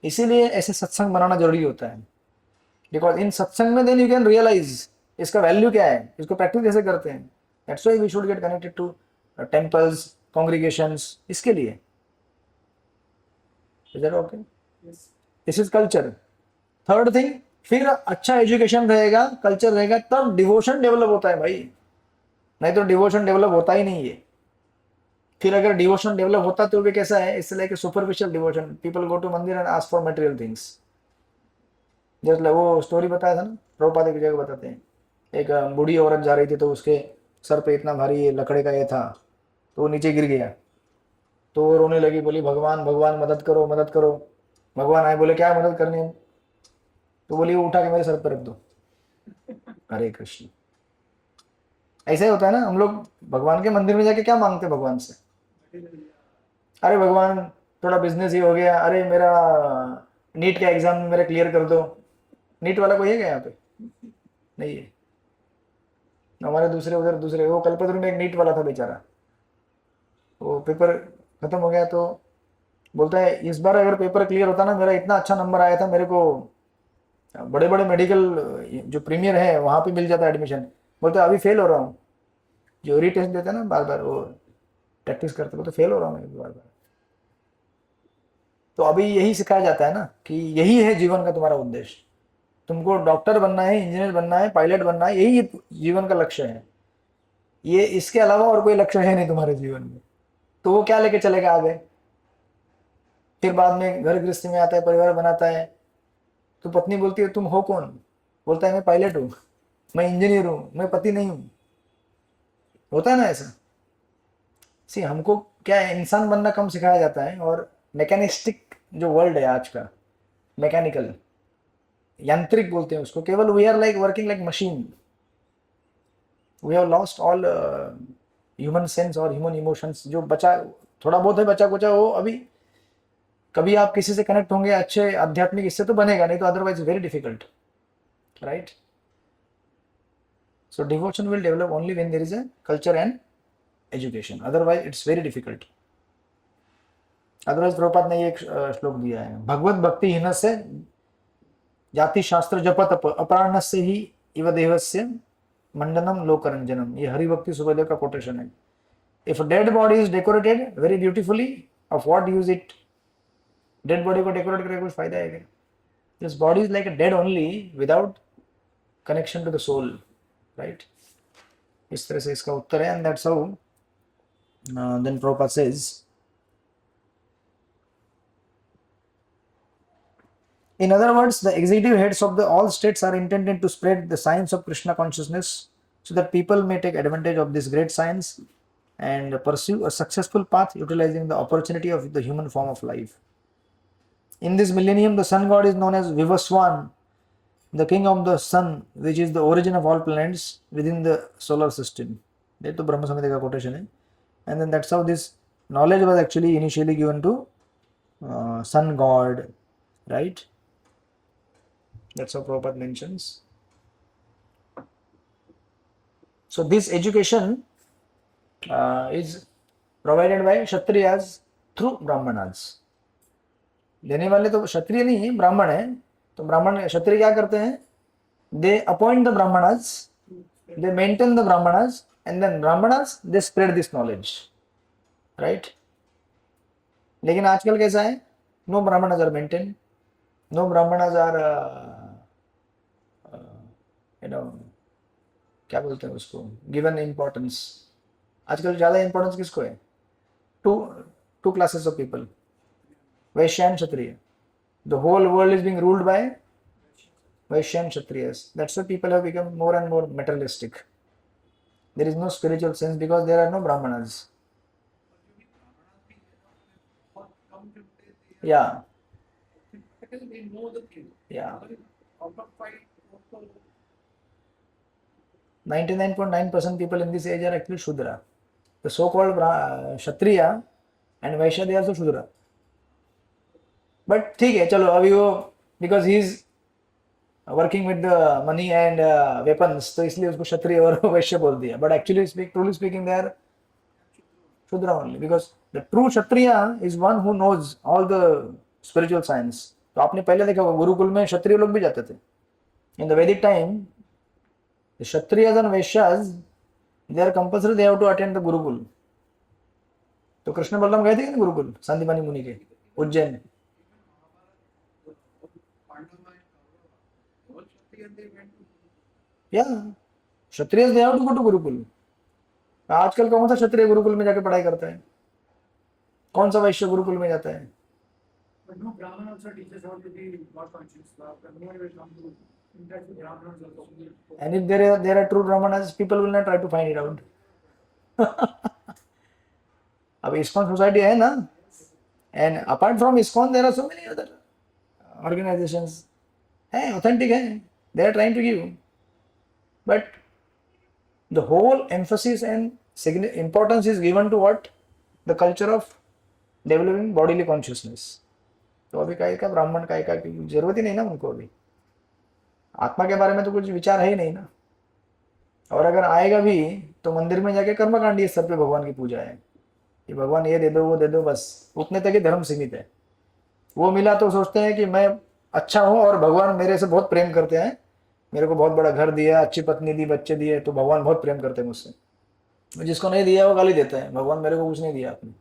इसीलिए ऐसे सत्संग बनाना जरूरी होता है, बिकॉज इन सत्संग में देन यू कैन रियलाइज इसका वैल्यू क्या है, इसको प्रैक्टिस कैसे करते हैं. That's why we should get connected to temples, congregations, इसके लिए. Is that okay, this is culture. Third thing, फिर अच्छा एजुकेशन रहेगा, कल्चर रहेगा, तब डिवोशन डेवलप होता है भाई, नहीं तो डिवोशन डेवलप होता ही नहीं है. फिर अगर डिवोशन डेवलप होता तो भी कैसा है, इससे like superficial devotion, people go to mandir and ask for material things. जैसे वो स्टोरी बताया था ना, प्रभुपाद की जगह बताते हैं, एक बूढ़ी औरत जा रही थी, तो उसके सर पे इतना भारी लकड़े का ये था, तो वो नीचे गिर गया, तो वो रोने लगी, बोली भगवान भगवान मदद करो मदद करो. भगवान आए, बोले क्या मदद करनी है, तो बोली वो उठा के मेरे सर पर रख दो. हरे कृष्ण. ऐसा ही होता है ना, हम लोग भगवान के मंदिर में जाके क्या मांगते हैं भगवान से, अरे भगवान थोड़ा बिजनेस ही हो गया, अरे मेरा नीट का एग्जाम मेरा क्लियर कर दो. नीट वाला कोई है क्या यहाँ पे, नहीं है. हमारे दूसरे उधर दूसरे, वो कल्पतरु में एक नीट वाला था बेचारा, वो पेपर खत्म हो गया, तो बोलता है इस बार अगर पेपर क्लियर होता ना, मेरा इतना अच्छा नंबर आया था, मेरे को बड़े बड़े मेडिकल जो प्रीमियर है वहाँ पे मिल जाता है एडमिशन. बोलते अभी फेल हो रहा हूँ, जो रीटेस्ट देते हैं ना बार बार, वो प्रैक्टिस करते, बोलते फेल हो रहा हूँ मैं बार बार. तो अभी यही सिखाया जाता है ना कि यही है जीवन का तुम्हारा उद्देश्य, तुमको डॉक्टर बनना है, इंजीनियर बनना है, पायलट बनना है, यही जीवन का लक्ष्य है. ये इसके अलावा और कोई लक्ष्य है नहीं तुम्हारे जीवन में. तो वो क्या लेके चलेगा आगे, फिर बाद में घर गृहस्थी में आता है, परिवार बनाता है, तो पत्नी बोलती है तुम हो कौन, बोलता है मैं पायलट हूँ, मैं इंजीनियर हूँ, मैं पति नहीं हूँ. होता है ना ऐसा. सी हमको क्या है, इंसान बनना कम सिखाया जाता है, और मैकेनिस्टिक जो वर्ल्ड है आज का, मैकेनिकल, यांत्रिक बोलते हैं उसको, केवल we are like working like machine. We have lost all human sense और ह्यूमन इमोशंस. जो बचा थोड़ा बहुत है, बचा कुचा, वो अभी कभी आप किसी से कनेक्ट होंगे अच्छे आध्यात्मिक, इससे तो बनेगा, नहीं तो otherwise very difficult. Right, so devotion will develop only when there is a culture and education, otherwise it's very difficult. Otherwise Prabhupada ने ये एक श्लोक दिया है, भगवत भक्ति हीन से जाति शास्त्र जप तप अपराह्नस्य ही इव देवस्य मंडनम लोकरंजनम, ये हरिभक्ति सुबोधदेव का कोटेशन है. If dead body is decorated very beautifully, of what use it? Dead body को डेकोरेट करके कुछ फायदा है क्या? This body is like a dead only without connection to the soul, right? इस तरह से इसका उत्तर है. And that's how then Prabhupada says, in other words, the executive heads of the all states are intended to spread the science of Krishna consciousness so that people may take advantage of this great science and pursue a successful path utilizing the opportunity of the human form of life. In this millennium, the sun god is known as Vivaswan, the king of the sun, which is the origin of all planets within the solar system. That to Brahma Samhita ka quotation hai. And then that's how this knowledge was actually initially given to sun god, right? That's how Prabhupada mentions. So this education is provided by Kshatriyas through Brahmanas. देने वाले तो क्षत्रिय नहीं है, ब्राह्मण है. तो ब्राह्मण क्षत्रिय क्या करते हैं? They appoint the Brahmanas, they maintain the Brahmanas, and then Brahmanas they spread this knowledge, right? लेकिन आजकल कैसा है? No Brahmanas are maintained, no Brahmanas are you know, क्या बोलते हैं उसको, गिवन इम्पोर्टेंस. आजकल ज्यादा इम्पोर्टेंस किसको है? Two classes of people, vaishya and kshatriya. The whole world is being ruled by vaishya and kshatriyas. That's why people have become more and more materialistic. There is no spiritual sense because there are no brahmanas. या They know the thing. या Out of 5, 99.9% people in this age are actually Shudra. The so-called Kshatriya and Vaishya, they are also Shudra. But ठीक है, चलो अभी वो because he is working with the money and weapons, तो इसलिए उसको क्षत्रिय और वैश्य बोल दिया. But actually, truly speaking, they are Shudra only, because the true Kshatriya is one who knows all the spiritual science. तो आपने पहले देखा होगा गुरुकुल में क्षत्रिय लोग भी जाते थे. In the Vedic time, the Kshatriyas and Vaishyas, they are compulsory, they have to attend the Gurukul. तो कृष्ण बलराम गए थे कि नहीं गुरुकुल संदीपानी मुनि के उज्जैन? या क्षत्रियस they have to go to gurukul. आजकल कौन सा क्षत्रिय गुरुकुल में जाके पढ़ाई करता है? कौन सा वैश्य गुरुकुल में जाता है? But no, Brahman also teaches how to be God conscious. The more you come to interact with Brahmanas also. And if there are true Brahmanas, people will not try to find it out. अब ISKCON society है ना, and apart from ISKCON there are so many other organizations है, authentic है, they are trying to give, but the whole emphasis and importance is given to what? The culture of developing bodily consciousness. तो अभी काय का ब्राह्मण काय का की जरूरत ही नहीं ना उनको. अभी आत्मा के बारे में तो कुछ विचार है ही नहीं ना. और अगर आएगा भी तो मंदिर में जाके कर्मकांडी स्तर पे भगवान की पूजा है कि भगवान ये दे दो वो दे दो, बस उतने तक ही धर्म सीमित है. वो मिला तो सोचते हैं कि मैं अच्छा हूँ और भगवान मेरे से बहुत प्रेम करते हैं, मेरे को बहुत बड़ा घर दिया, अच्छी पत्नी दी, बच्चे दिए, तो भगवान बहुत प्रेम करते हैं मुझसे. जिसको नहीं दिया वो गाली देता है, भगवान मेरे को कुछ नहीं दिया आपने.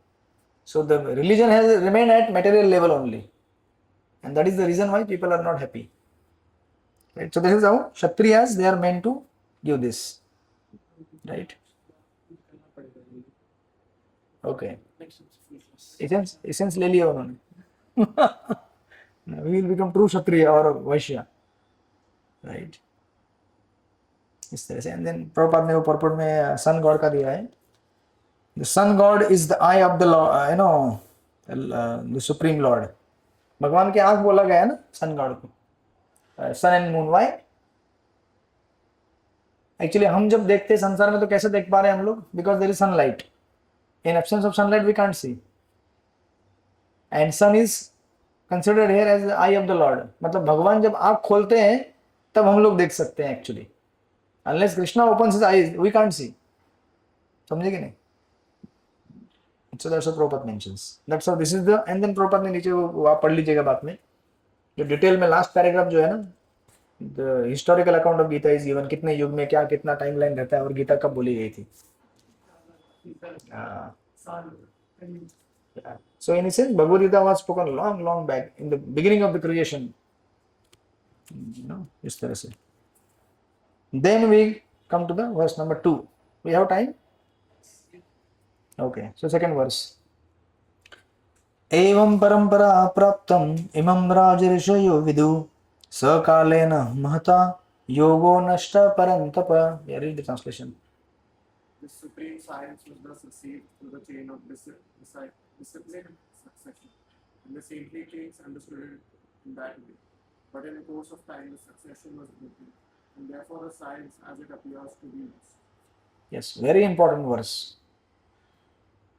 So the religion has remain at material level only, and that is the reason why people are not happy, right? So this is how Kshatriyas, they are meant to give this, right? Okay, essence ले लिया उन्होंने. We will become true Kshatriya or Vaishya, right? इस तरह से. And then Prabhupada ने वो purport में sun god का दिया है. The sun god is the eye of the Lord, the supreme Lord. भगवान के आंख बोला गया है ना सन गॉड को, सन एंड मून. वाई? एक्चुअली हम जब देखते हैं संसार में तो कैसे देख पा रहे हैं हम लोग? Because there is sunlight. In absence of sunlight we can't see, and sun is considered here as eye of the Lord. मतलब भगवान जब आंख खोलते हैं तब हम लोग देख सकते हैं actually. Unless Krishna opens his eyes we can't see. समझे कि नहीं? So that's what Prabhupada mentions. That's how this is the, and then Prabhupada ने नीचे वो आप पढ़ लीजिएगा बाद में जो डिटेल में लास्ट पैराग्राफ जो है ना the historical account of Gita is given, कितने युग में क्या कितना टाइमलाइन रहता है और गीता कब बोली गई थी. So in a sense, Bhagavad Gita was spoken long back in the beginning of the creation. इस तरह से. Then we come to the verse number 2. We have time? Okay. So second verse. एवं परंपरा प्राप्तम इमं राजऋषयो विदु सकालेन महता योगो नष्ट परंतप. Yeah, read the translation. The supreme science was thus received through the chain of discipline and succession, and the saintly kings understood it in that way. But in the course of time, the succession was broken, and therefore the science, as it appears to be lost. Yes, very important verse.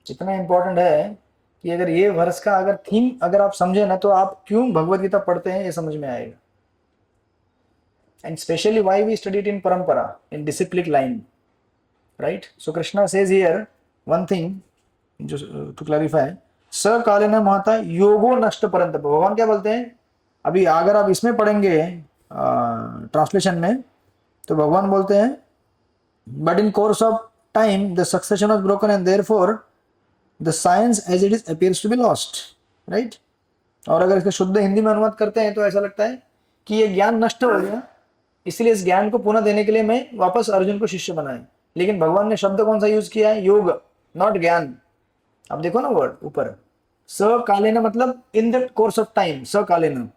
इतना important है कि अगर ये वर्ष का अगर theme अगर आप समझे ना तो आप क्यों भगवत गीता पढ़ते हैं ये समझ में आएगा. And specially why we study it in parampara, in disciplic line. Right? So Krishna says here one thing just to clarify. सकालेन महता योगो नष्ट परंतप. भगवान क्या बोलते हैं? अभी अगर आप इसमें पढ़ेंगे ट्रांसलेशन में तो भगवान बोलते हैं but in course of time the succession was broken and therefore the science as it is appears to be lost. Right? और अगर इसका शुद्ध हिंदी में अनुवाद करते हैं तो ऐसा लगता है कि ये ज्ञान नष्ट हो गया, इसलिए इस ज्ञान को पुनः देने के लिए मैं वापस अर्जुन को शिष्य बनाए. लेकिन भगवान ने शब्द कौन सा यूज किया है? योग, नॉट ज्ञान. आप देखो ना वर्ड ऊपर, सकालेन मतलब in the course of time. सकालेन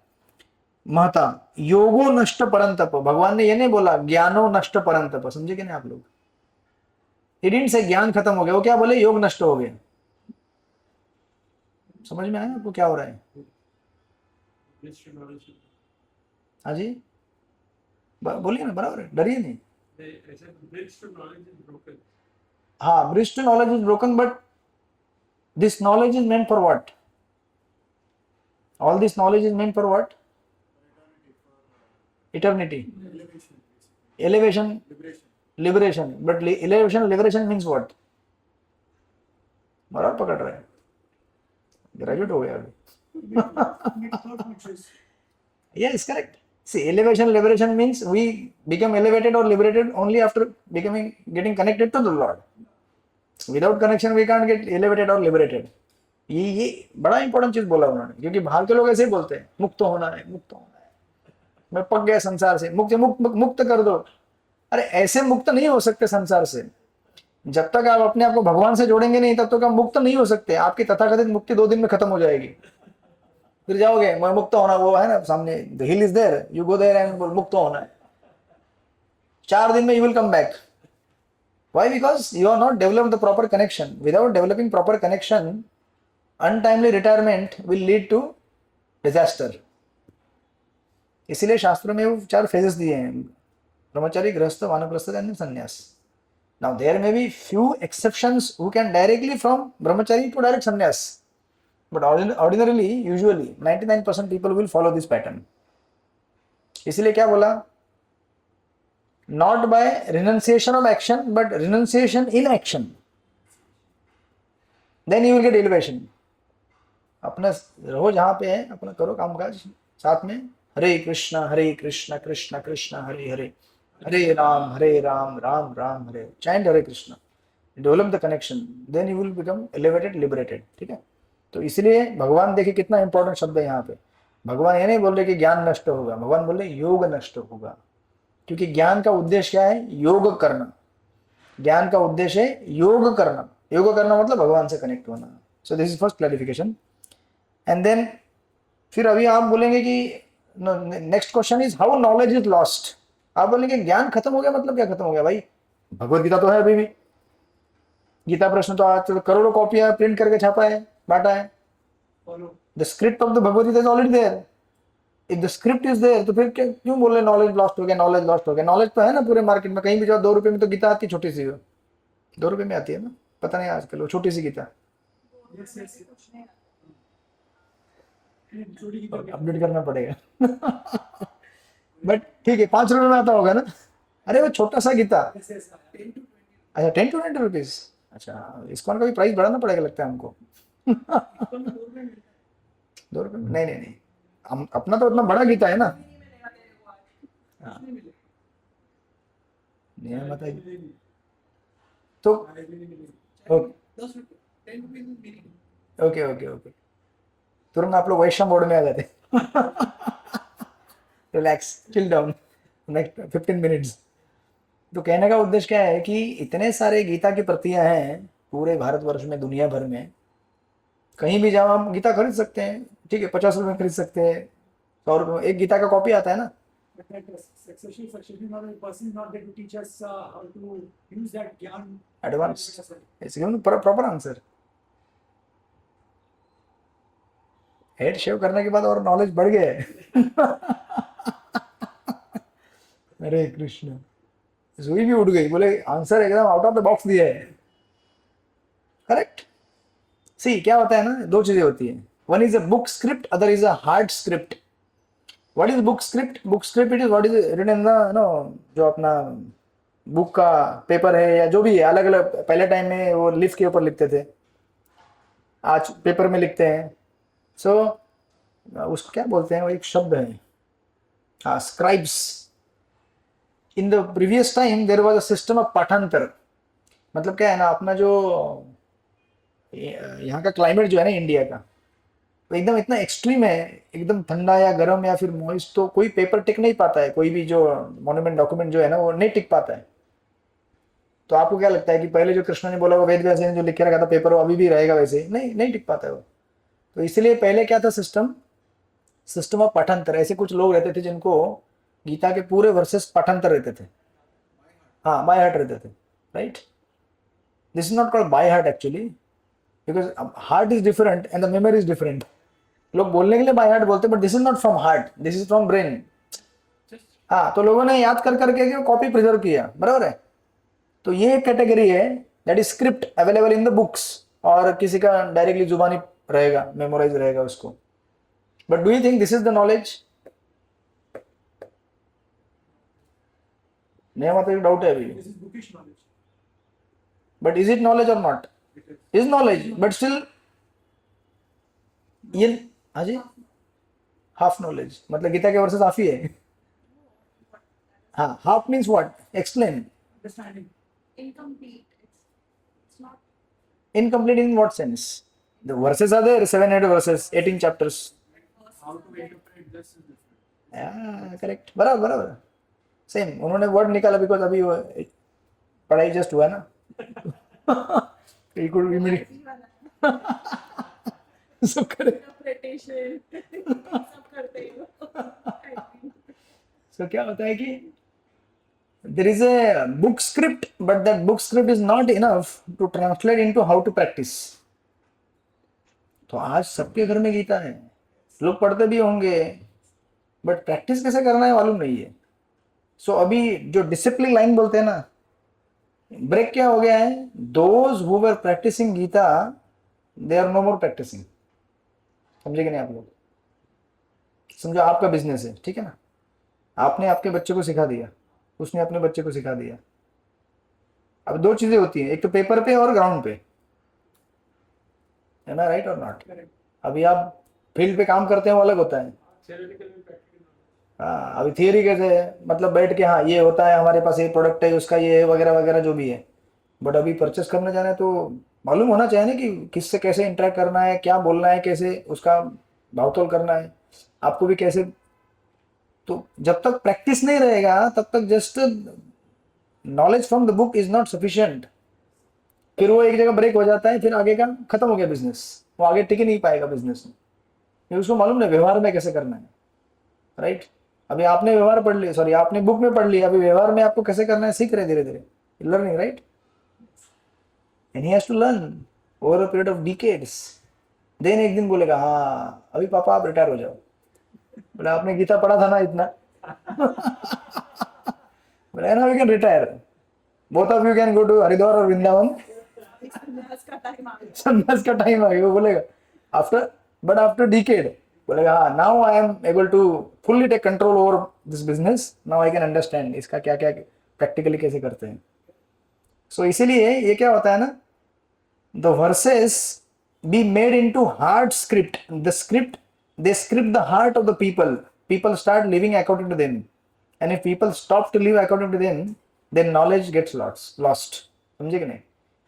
महता योगो नष्ट परंतप. भगवान ने ये नहीं बोला ज्ञानो नष्ट परंतप. समझे कि नहीं आप लोग? He didn't say ज्ञान खत्म हो गया. वो क्या बोले? योग नष्ट हो गया. समझ में आया आपको क्या हो रहा है? हाँ जी, बोलिए ना, बराबर है, डरिए नहीं. हाँ, bridge to knowledge is broken, but this knowledge is meant for what? All this knowledge is meant for what? Eternity. Elevation, liberation. But elevation, liberation means what? बराबर पकड़ रहे हैं. ग्रेजुएट हो गया अभी. Yes, correct. See, elevation, liberation means we become elevated or liberated only after getting connected to the Lord. Without connection, we can't get elevated or liberated. ये बड़ा important चीज बोला उन्होंने, क्योंकि बाहर के लोग ऐसे ही बोलते हैं मुक्त होना है, मुक्त होना है, मैं पक गया संसार से, मुक्त कर दो. अरे ऐसे मुक्त नहीं हो सकते संसार से. जब तक आप अपने आप को भगवान से जोड़ेंगे नहीं तब तक आप मुक्त नहीं हो सकते. आपकी तथाकथित मुक्ति 2 दिन में खत्म हो जाएगी. फिर जाओगे मैं मुक्त होना, वो है ना सामने, the hill is there, you go there and मुक्त होना है. 4 दिन में you will come back. Why? Because you are not developed the proper connection. Without developing proper connection, untimely retirement will lead to disaster. इसीलिए शास्त्रों में वो 4 phases दिए हैं: ब्रह्मचारी, गृहस्थ, वानप्रस्थ and संन्यास. Now there may be few exceptions who can directly from brahmachari to direct sannyas, but ordinarily, usually 99% people will follow this pattern. इसलिए क्या बोला? Not by renunciation of action, but renunciation in action. Then you will get elevation. अपना रहो जहाँ पे है, अपना करो कामकाज, साथ में हरे कृष्णा कृष्ण कृष्ण हरे हरे, हरे राम राम राम हरे. Chant Hare Krishna. Develop the connection. Then you will become elevated, liberated. ठीक है? तो इसलिए भगवान देखिए कितना इंपॉर्टेंट शब्द है यहाँ पे. भगवान ये नहीं बोल रहे कि ज्ञान नष्ट होगा, भगवान बोल रहे योग नष्ट होगा. क्योंकि ज्ञान का उद्देश्य क्या है? योग करना. ज्ञान का उद्देश्य है योग करना. योग करना मतलब भगवान से कनेक्ट होना. So this is first clarification. And then फिर अभी आप बोलेंगे कि next question is how knowledge is lost. आप बोलेंगे ज्ञान खत्म हो गया, मतलब क्या खत्म हो गया भाई? भगवत गीता तो है अभी भी. गीता प्रश्न तो आज करोड़ों कॉपियां प्रिंट करके छापा है, बांटा है. The script of the Bhagavad Gita is already there. If the script is there तो फिर क्यों बोल रहे नॉलेज लॉस्ट हो गया, नॉलेज लॉस्ट हो गया? नॉलेज तो है ना पूरे मार्केट में, कहीं भी जाओ 2 रुपए में तो गीता आती है, छोटी सी 2 रुपए में आती है ना, पता नहीं आजकल वो छोटी सी गीता. अपडेट करना पड़ेगा. बट ठीक है, 5 रुपए में आता होगा ना. अरे वो छोटा सा गीता. अच्छा 10 to 20 रुपीज. अच्छा इसको का भी प्राइस बढ़ाना पड़ेगा लगता है हमको. 2 रुपए में नहीं. हम अपना तो उतना बड़ा गीता है ना. हाँ, नहीं मिलेगा, नियम बताइए मिलेगी, तो शायद ही नहीं मिलेगी, ओके 10 रुपये 10 रुपीज मिलेगी। ओके ओके ओके तुरंत आप लोग वैश्रम बोर्ड में आ जाते relax chill down next 15 minutes तो कहने का उद्देश्य क्या है कि इतने सारे गीता की प्रतियां हैं पूरे भारतवर्ष में दुनिया भर में कहीं भी जाओ आप गीता खरीद सकते हैं ठीक है 50 रुपए में खरीद सकते हैं 100 रुपए में एक गीता का कॉपी आता है ना But that successful not a person is not there to teach us how to use that gyan. Advance it's given proper answer head shave करने के बाद और नॉलेज बढ़ गया है अरे कृष्ण सुई भी उड़ गई बोले आंसर एकदम आउट ऑफ द बॉक्स दिया है करेक्ट सी क्या होता है ना दो चीजें होती है one is a book script other is a hard script what is book script it is what is written in the no जो अपना बुक का पेपर है या जो भी है अलग अलग पहले टाइम में वो लीफ के ऊपर लिखते थे आज पेपर में लिखते हैं सो उसको क्या बोलते हैं वो एक शब्द है हाँ scribes in the previous time there was a system of पाठांतर मतलब क्या है ना अपना जो यहाँ का क्लाइमेट जो है ना इंडिया का तो एकदम इतना एक्सट्रीम है एकदम ठंडा या गर्म या फिर मॉइस्ट तो कोई पेपर टिक नहीं पाता है कोई भी जो मॉन्यूमेंट डॉक्यूमेंट जो है ना वो नहीं टिक पाता है तो आपको क्या लगता है कि पहले जो कृष्ण ने बोला वो वेद व्यास ने जो लिख के रखा था पेपर वो अभी भी रहेगा वैसे नहीं नहीं टिक पाता है वो तो इसलिए पहले क्या था सिस्टम ऑफ पाठांतर ऐसे कुछ लोग रहते थे जिनको गीता के पूरे वर्सेस पाठांतर रहते थे हाँ बाय हार्ट रहते थे right this is not called by heart actually because heart is different and the memory is different लोग बोलने के लिए बाय हार्ट बोलते हैं but this is not from heart this is from brain हाँ तो लोगों ने याद कर करके कॉपी प्रिजर्व किया बराबर है तो ये एक कैटेगरी है that is script available in the books और किसी का डायरेक्टली जुबानी रहेगा मेमोराइज रहेगा उसको but do you think this is the knowledge नहीं मतलब डाउट है अभी This is bookish knowledge. But is it knowledge or not is knowledge but still ये हाँ जी हाफ नॉलेज मतलब गीता के वर्सेस हाफ ही है हाँ half means what explain Understanding. incomplete. It's not. incomplete in what sense the verses are there 700 verses 18 chapters How to interpret this is different. yeah correct बराबर बराबर same उन्होंने word निकाला because अभी वो पढ़ाई just हुआ ना he could immediately सब करे Interpretation. सब करते हो. so क्या होता है कि there is a book script but that book script is not enough to translate into how to practice तो आज सबके घर में गीता है लोग पढ़ते भी होंगे बट प्रैक्टिस कैसे करना है मालूम नहीं है सो अभी जो डिसिप्लिन लाइन बोलते हैं ना ब्रेक क्या हो गया है those who were practising Gita they are no more practising समझे कि नहीं आप लोग समझो आपका बिजनेस है ठीक है ना आपने आपके बच्चे को सिखा दिया उसने अपने बच्चे को सिखा दिया अब दो चीजें होती हैं एक तो पेपर पे और ग्राउंड पे है ना राइट और नॉट अभी आप फील्ड पे काम करते हैं वो अलग होता है Theoretical and practical knowledge. हाँ अभी थियरी कैसे है मतलब बैठ के हाँ ये होता है हमारे पास ये प्रोडक्ट है उसका ये है वगैरह वगैरह जो भी है बट अभी परचेस करने जाना है तो मालूम होना चाहिए ना कि किससे कैसे इंटरेक्ट करना है क्या बोलना है कैसे उसका भावतोल करना है आपको भी कैसे तो जब तक प्रैक्टिस नहीं रहेगा तब तक just knowledge from the book is not sufficient फिर वो एक जगह ब्रेक हो जाता है फिर आगे का खत्म हो गया बिजनेस वो आगे टिक ही नहीं पाएगा बिजनेस में क्योंकि उसको मालूम नहीं व्यवहार में कैसे करना है राइट अभी आपने व्यवहार पढ़ लिया सॉरी आपने बुक में पढ़ लिया अभी व्यवहार में आपको कैसे करना है सीख रहे धीरे धीरे learning right and he has to learn over a period of decades then एक दिन बोलेगा हाँ अभी पापा आप रिटायर हो जाओ बोले आपने गीता पढ़ा था ना इतना बोले ना we can retire both of you can go to Haridwar और वृंदावन संन्यास का टाइम आ गया. संन्यास का टाइम आ गया वो बोलेगा आफ्टर डिकेड बोलेगा हाँ now I am able to fully take control over this business now I can understand इसका क्या क्या प्रैक्टिकली कैसे करते हैं सो इसीलिए ये क्या होता है ना the versus be made into hard script the script they script the heart of the people start living according to them and if people stop to live according to them, then knowledge gets lost. समझे कि नहीं?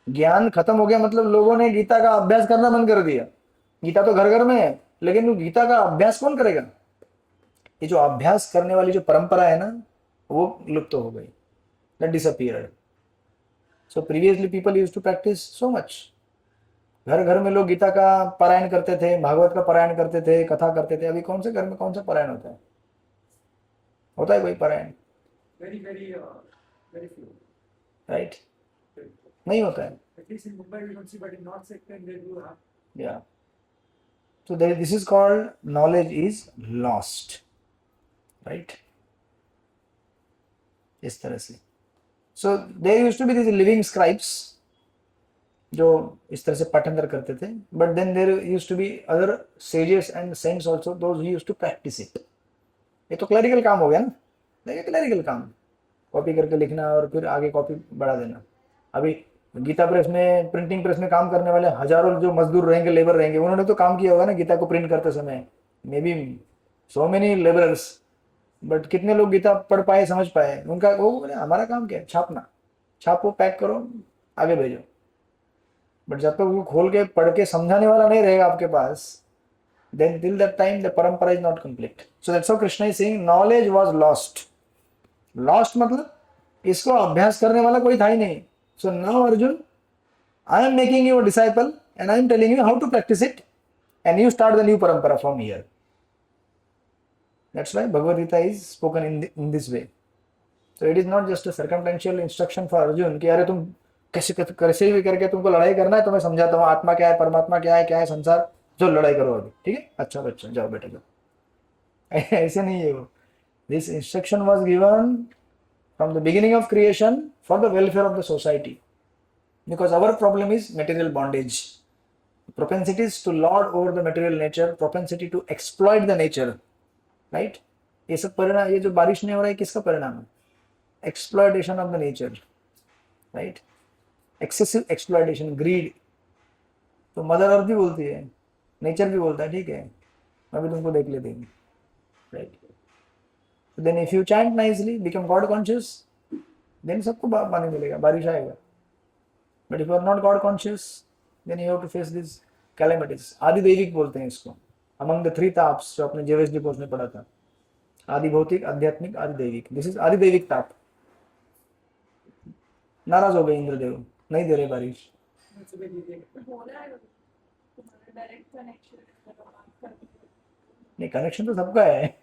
ज्ञान खत्म हो गया मतलब लोगों ने गीता का अभ्यास करना बंद कर दिया. गीता तो घर घर में है, लेकिन वो गीता का अभ्यास कौन करेगा? ये जो अभ्यास करने वाली जो परंपरा है ना, वो लुप्त हो गई. That disappeared. So previously people used to practice so much. घर घर में लोग गीता का पारायण करते थे, भागवत का पारायण करते थे, कथा करते थे. अभी कौन से घर में कौन सा पारायण होता है? होता है कोई पारायण? Very few. राइट? नहीं होता है. At least in Mumbai we don't see, but in North sector they do have. Yeah. So this is called knowledge is lost. Right? इस तरह से. So there used to be these living scribes जो इस तरह से पाठांतर करते थे. But then there used to be other sages and saints also, those who used to practice it. ये तो क्लरिकल काम हो गया ना. देखिए क्लरिकल काम, कॉपी करके लिखना और फिर आगे कॉपी बढ़ा देना. अभी गीता प्रेस में, प्रिंटिंग प्रेस में काम करने वाले हजारों जो मजदूर रहेंगे, लेबर रहेंगे, उन्होंने तो काम किया होगा ना गीता को प्रिंट करते समय. May be so many labourers, but कितने लोग गीता पढ़ पाए, समझ पाए? उनका वो बोले हमारा काम क्या है? छापना. छापो, पैक करो, आगे भेजो. बट जब तक वो खोल के पढ़ के समझाने वाला नहीं रहेगा आपके पास, then till that time the parampara is not complete. So that's how Krishna is saying knowledge was lost. Lost मतलब इसको अभ्यास करने वाला कोई था ही नहीं. So now Arjun, I am making you a disciple and I am telling you how to practice it, and you start the new parampara from here. That's why Bhagavad Gita is spoken in this way. So it is not just a circumstantial instruction for Arjun कि अरे तुम कैसे भी करके तुमको लड़ाई करना है, तो मैं समझाता हूँ आत्मा क्या है, परमात्मा क्या है संसार, जो लड़ाई करो अभी. ठीक है, अच्छा बच्चा जाओ बेटा जाओ. ऐसे नहीं है वो. This instruction was given from the beginning of creation for the welfare of the society, because our problem is material bondage, propensities to lord over the material nature, propensity to exploit the nature. Right? ये सब परिणाम, ये जो बारिश नहीं हो रहा है किसका परिणाम है? Exploitation of the nature. Right? Excessive exploitation, greed. तो मदर अर्थ भी बोलती है, नेचर भी बोलता है ठीक है, मैं भी तुमको देख लेती हूँ. Right? Then if you chant nicely, become God conscious, then सबको पानी मिलेगा, बारिश आएगा. But if you are not God conscious, then you have to face this calamities. आदि दैविक बोलते हैं इसको. अमंग द थ्री ताप्स जो अपने जेवेसडी कोर्स में पढ़ा था, आदि भौतिक, आध्यात्मिक, आदि दैविक. दिस इज आदि दैविक ताप. नाराज हो गए इंद्रदेव, नहीं दे रहे बारिश. That's a bit easy. बोला है तुम्हारा डायरेक्ट कनेक्शन नहीं, कनेक्शन तो सबका है.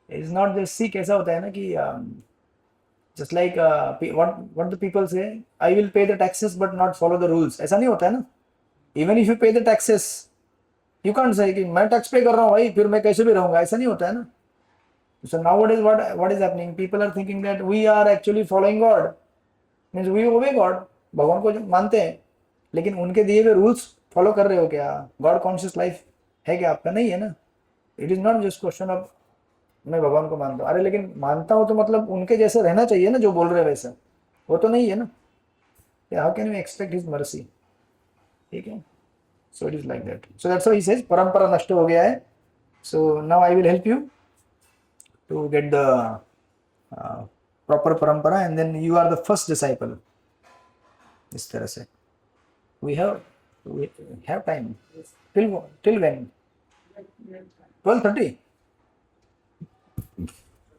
It's not just see. कैसा होता है ना कि just like what the people say, I will pay the taxes but not follow the rules. ऐसा नहीं होता है ना. Even if you pay the taxes, you can't say कि मैं टैक्स पे कर रहा हूँ भाई, फिर मैं कैसे भी रहूंगा. ऐसा नहीं होता है ना. So nowadays what is happening? People are thinking that we are actually following God. Means we obey God. भगवान को जो मानते हैं, लेकिन उनके दिए हुए रूल्स फॉलो कर रहे हो क्या? गॉड कॉन्शियस लाइफ है क्या आपका? नहीं है ना. It is not just question of मैं भगवान को मानता हूँ. अरे लेकिन मानता हूँ तो मतलब उनके जैसे रहना चाहिए ना, जो बोल रहे हैं वैसा. वो तो नहीं है ना. How can we expect his mercy? ठीक है. So it is like that. So that's why he says परंपरा नष्ट हो गया है. So now I will help you to get the proper parampara, and then you are the first disciple. इस तरह से we have time till when? 12:30.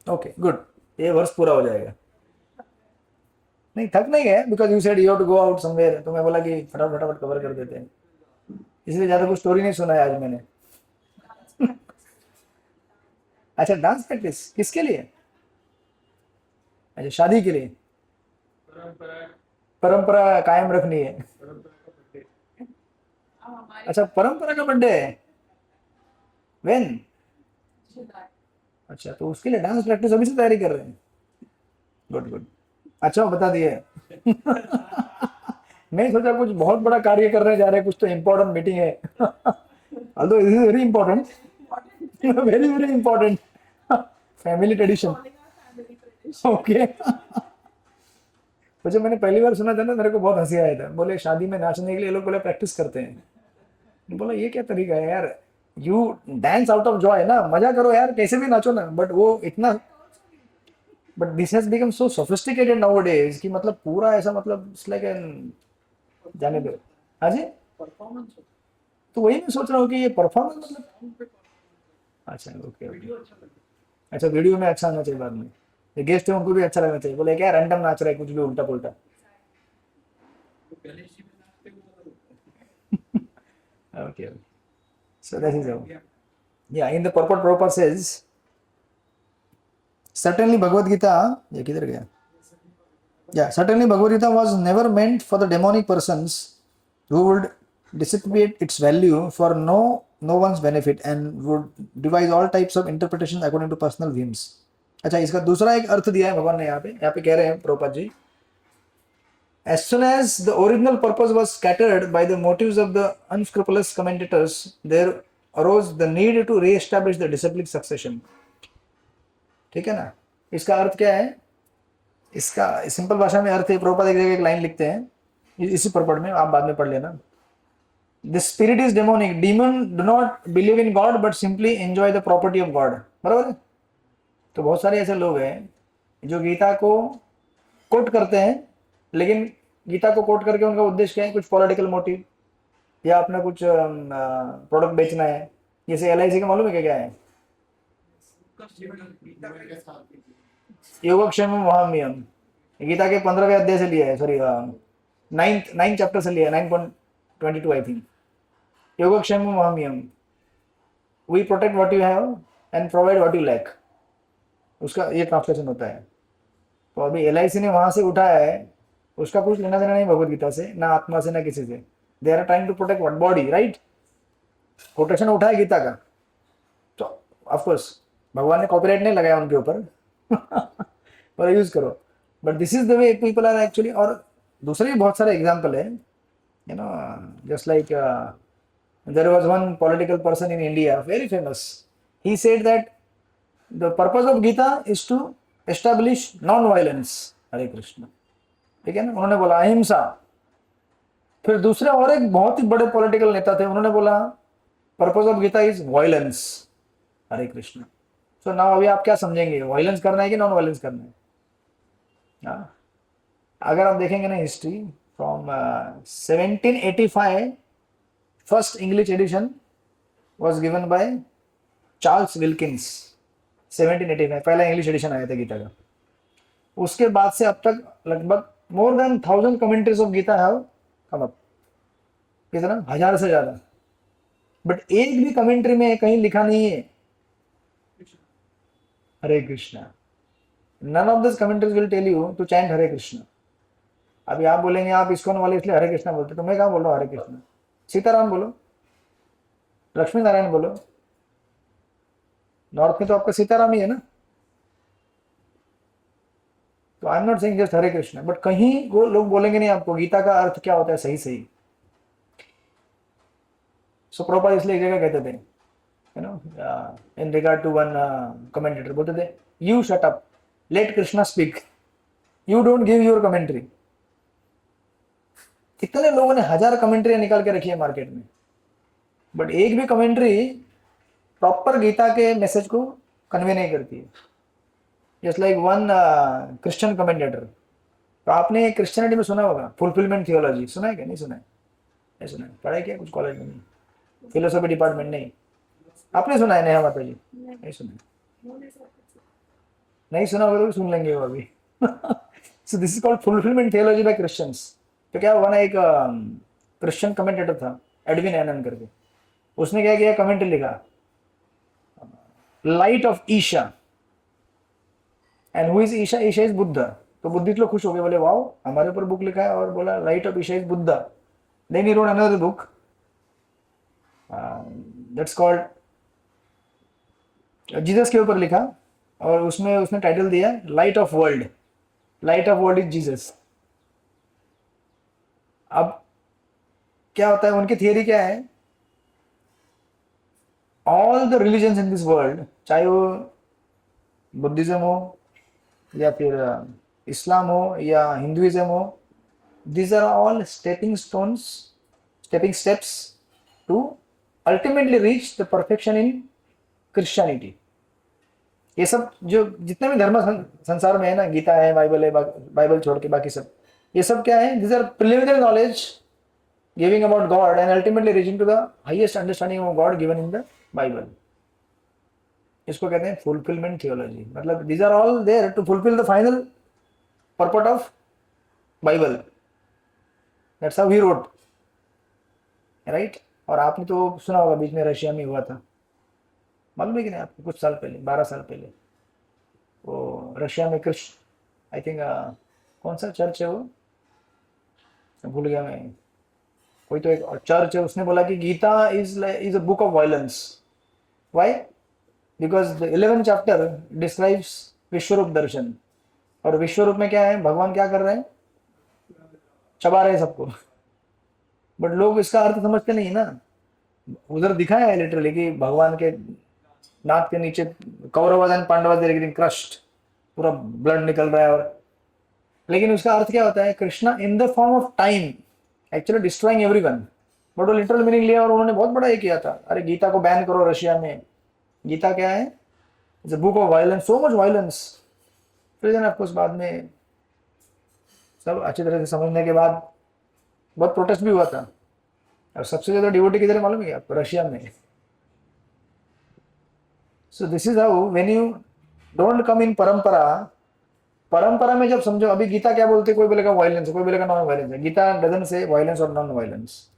Okay, good. ये वर्ष पूरा हो जाएगा. नहीं थक नहीं गए, because you said you have to go out somewhere, तो मैं बोला कि फटाफट कवर कर देते हैं, इसलिए ज्यादा कुछ स्टोरी नहीं सुना है आज मैंने. अच्छा, डांस प्रैक्टिस किसके लिए? अच्छा, शादी के लिए. परंपरा कायम रखनी है. अच्छा, परंपरा का बर्थडे है. व्हेन? अच्छा, तो उसके लिए डांस प्रैक्टिस अभी से तैयारी कर रहे हैं. गुड. अच्छा, बता दिए. मैं सोचा कुछ बहुत बड़ा कार्य करने जा रहे हैं, कुछ तो इम्पोर्टेंट मीटिंग है. although this is very important. very important. Family tradition. Okay. तो जब मैंने पहली बार सुना था ना, मेरे को बहुत हंसी आया था. बोले शादी में नाचने के लिए लोग बोले प्रैक्टिस करते हैं. बोला ये क्या तरीका है यार? You dance out of Joy ना, मजा करो यार, कैसे भी नाचो ना, बट वो इतना but this has become so sophisticated nowadays कि मतलब पूरा ऐसा मतलब इट्स लाइक एन जाने दो। हाँ जी, परफॉर्मेंस तो वही मैं सोच रहा हूँ कि ये परफॉर्मेंस मतलब अच्छा ओके वीडियो अच्छा लगा। अच्छा वीडियो में अच्छा होना चाहिए बाद में, ये गेस्ट है उनको भी अच्छा लगना चाहिए, बोले क्या रैंडम नाच रहा है कुछ भी उल्टा पुल्टा। गणेश जी में नाचते हुए नजर आता Okay, okay. So that is how. Yeah. Yeah, in the purport Prabhupada says, certainly Bhagavad Gita, ये किधर गया? Yeah, certainly Bhagavad Gita was never meant for the demonic persons who would dissipate its value for no one's benefit and would devise all types of interpretations according to personal whims. अच्छा, इसका दूसरा एक अर्थ दिया है भगवान ने यहाँ पे कह रहे हैं Prabhupada ji, as soon as the original purpose was scattered by the motives of the unscrupulous commentators, there arose the need to re-establish the disciplic succession. ठीक है ना, इसका अर्थ क्या है, इसका सिंपल भाषा में अर्थ है, प्रभुपाद एक जगह एक लाइन लिखते हैं इसी पर्पट में, आप बाद में पढ़ लेना। The spirit is demonic. Demon do not believe in God but simply enjoy the property of God. बराबर है? तो बहुत सारे ऐसे लोग हैं जो गीता को कोट करते हैं, लेकिन गीता को कोट करके उनका उद्देश्य क्या है, कुछ पॉलिटिकल मोटिव या अपना कुछ प्रोडक्ट बेचना है। जैसे LIC का मालूम है क्या क्या है, के साथ भी योगक्षेम महाम्यम, गीता के 15वें अध्याय से लिया है, सॉरी 9th चैप्टर से लिया है, 9.22 आई थिंक। योगक्षेम महाम्यम, we protect what you have and provide what you lack, उसका ये ट्रांसलेशन होता है। तो अभी LIC ने वहां से उठाया है, उसका कुछ लेना देना नहीं भगवत गीता से, ना आत्मा से, ना किसी से। They are trying to protect what body, right? Quotation उठा है गीता का, तो ऑफकोर्स भगवान ने कॉपीराइट नहीं लगाया उनके ऊपर पर यूज करो, but this is the way people are actually. और दूसरे भी बहुत सारे एग्जाम्पल है, you know, just like there was one political person in India very famous, he said that the purpose of Gita is to establish non violence. Hare Krishna, ठीक है ना, उन्होंने बोला अहिंसा। फिर दूसरे और एक बहुत ही बड़े पॉलिटिकल नेता थे, उन्होंने बोला purpose of Gita is violence. Hare Krishna. So now अभी आप क्या समझेंगे, वायलेंस करना है कि नॉन वायलेंस करना है? हाँ, अगर आप देखेंगे ना history from 1785 first English edition was given by Charles Wilkins. 1785 पहला इंग्लिश एडिशन आया था गीता का। उसके बाद से अब तक लगभग more than 1000 commentaries of Gita have come up. कितना? 1000 से ज्यादा। बट एक भी कमेंट्री में कहीं लिखा नहीं है Hare Krishna. None of this commentaries will tell you to chant Hare Krishna. अभी आप बोलेंगे आप इस्कॉन वाले इसलिए हरे कृष्णा बोलते, तो मैं कहाँ बोल रहा हूँ हरे कृष्णा? सीताराम बोलो, लक्ष्मी नारायण बोलो। नॉर्थ में तो आपका सीताराम ही है ना। तो I am not saying just Hare Krishna, but कहीं वो लोग बोलेंगे नहीं आपको गीता का अर्थ क्या होता है सही सही। सो प्रभुपाद इसलिए एक जगह कहते थे, you know, in regard to one commentator, बोलते थे you shut up, let Krishna speak, you don't give your commentary. कितने लोगों ने 1000 कमेंट्री निकाल के रखी है मार्केट में, बट एक भी कमेंट्री प्रॉपर गीता के मैसेज को कन्वे नहीं करती है। Just like one Christian commentator, तो आपने क्रिश्चियनिटी में सुना होगा फुलफिलमेंट थियोलॉजी, सुना है क्या? नहीं सुना है? नहीं सुना है? पढ़ाई क्या कुछ कॉलेज में? नहीं, फिलोसॉफी डिपार्टमेंट नहीं? आपने सुना है नेहा माता जी? नहीं सुना है? नहीं सुना होगा तो सुन लेंगे वो अभी। So this is called fulfilment theology by Christians. तो क्या हुआ ना, एक क्रिश्चियन कमेंटेटर था एडविन एनन करके, उसने क्या किया, कमेंट्री लिखा light of Asia, and who is Asia? Asia is Buddha. तो बुद्धिस्ट लोग खुश हो गए, बोले वाओ हमारे ऊपर बुक लिखा है, और बोला light of Asia is Buddha. Then he wrote another book that's called, Jesus के ऊपर लिखा, और उसमें उसने टाइटल दिया light of world. Light of world is Jesus. अब क्या होता है, उनकी थियरी क्या है, all the religions in this world, चाहे वो बुद्धिज्म हो या फिर इस्लाम हो या हिंदुइज्म हो, these are all stepping steps to ultimately reach the perfection in Christianity. ये सब जो जितने भी धर्म संसार में है ना, गीता है, बाइबल है, बाइबल छोड़ के बाकी सब, ये सब क्या है? This are preliminary knowledge giving about God and ultimately reaching to the highest understanding of God given in the Bible. इसको कहते हैं फुलफिलमेंट थियोलॉजी। मतलब these are all there to fulfil the final purport of Bible. That's how he wrote, right. और आपने तो सुना होगा बीच में रशिया में हुआ था, मालूम है कि नहीं आपको? कुछ साल पहले, 12 साल पहले, वो रशिया में कृष्ण, आई थिंक कौन सा चर्च है वो, भूल गया मैं, कोई तो एक चर्च है, उसने बोला कि Gita is a book of violence. Why? Because the 11th chapter describes विश्वरूप दर्शन, और विश्वरूप में क्या है? भगवान क्या कर रहे हैं? चबा रहे हैं सबको। बट लोग इसका अर्थ समझते नहीं ना। उधर दिखाया है लिटरली कि भगवान के नाक के नीचे Kaurava and Pandava getting crushed, पूरा ब्लड निकल रहा है। और लेकिन उसका अर्थ क्या होता है? Krishna in the form of time actually destroying everyone. But वो लिटरल मीनिंग लिया और उन्होंने बहुत बड़ा ये किया था, अरे गीता को बैन करो रशिया में। गीता क्या है? It's a book of violence, so much violence. फिर ऑफकोर्स बाद में सब अच्छी तरह से समझने के बाद बहुत प्रोटेस्ट भी हुआ था। और सबसे ज्यादा डिवोटी किधर है मालूम है आपको? रशिया में। So this is how when you don't come in parampara. परंपरा में जब समझो, अभी गीता क्या बोलते, कोई बोलेगा वायलेंस, कोई बोलेगा नॉन वायलेंस है। गीता डजंट से वायलेंस और non violence.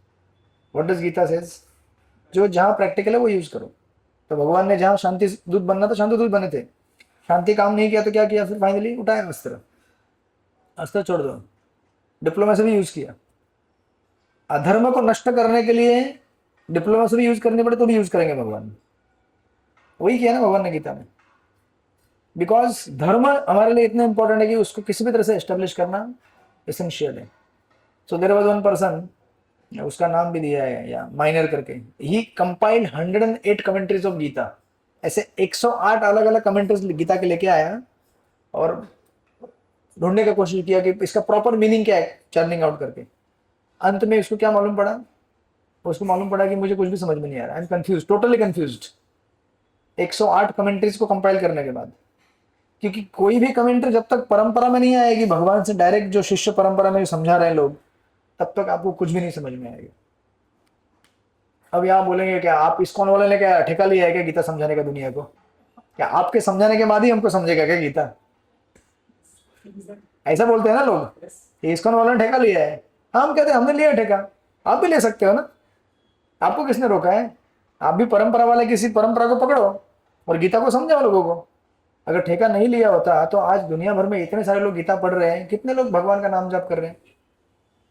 What does Gita says? जो जहां प्रैक्टिकल है वो यूज करो। तो भगवान ने जहां शांति दूत बनना था, शांति दूत बने थे। शांति काम नहीं किया तो क्या किया? फिर फाइनली उठाया अस्त्र, अस्त्र छोड़ दो, डिप्लोमेसी भी यूज किया। अधर्म को नष्ट करने के लिए डिप्लोमेसी भी यूज करनी पड़े तो भी यूज करेंगे भगवान। वही किया ना भगवान ने गीता में। बिकॉज धर्म हमारे लिए इतना इंपॉर्टेंट है कि उसको किसी भी तरह से एस्टेब्लिश करना एसेंशियल है। So there was one person, उसका नाम भी दिया है या माइनर करके, he compiled 108 commentaries of Gita. ऐसे 108 अलग अलग कमेंट्रीज गीता के लेके आया और ढूंढने का कोशिश किया कि इसका प्रॉपर मीनिंग क्या है, चर्निंग आउट करके। अंत में उसको क्या मालूम पड़ा? उसको मालूम पड़ा कि मुझे कुछ भी समझ में नहीं आ रहा, I am confuse, totally confused. 108 commentaries को कंपाइल करने के बाद। क्योंकि कोई भी कमेंट्री जब तक परंपरा में नहीं आएगी, भगवान से डायरेक्ट जो शिष्य परंपरा में समझा रहे हैं लोग, तब तक आपको कुछ भी नहीं समझ में आएगा। अब यहाँ बोलेंगे क्या आप इस्कॉन वाले ने क्या ठेका लिया है क्या गीता समझाने का दुनिया को? क्या आपके समझाने के बाद ही हमको समझेगा क्या गीता? ऐसा बोलते हैं ना लोग, इस्कॉन वालों ने ठेका लिया है। हम कहते हैं हमने लिया ठेका, आप भी ले सकते हो ना। आपको किसने रोका है? आप भी परंपरा वाले किसी परंपरा को पकड़ो और गीता को समझाओ लोगों को। अगर ठेका नहीं लिया होता तो आज दुनिया भर में इतने सारे लोग गीता पढ़ रहे हैं, कितने लोग भगवान का नाम जाप कर रहे हैं।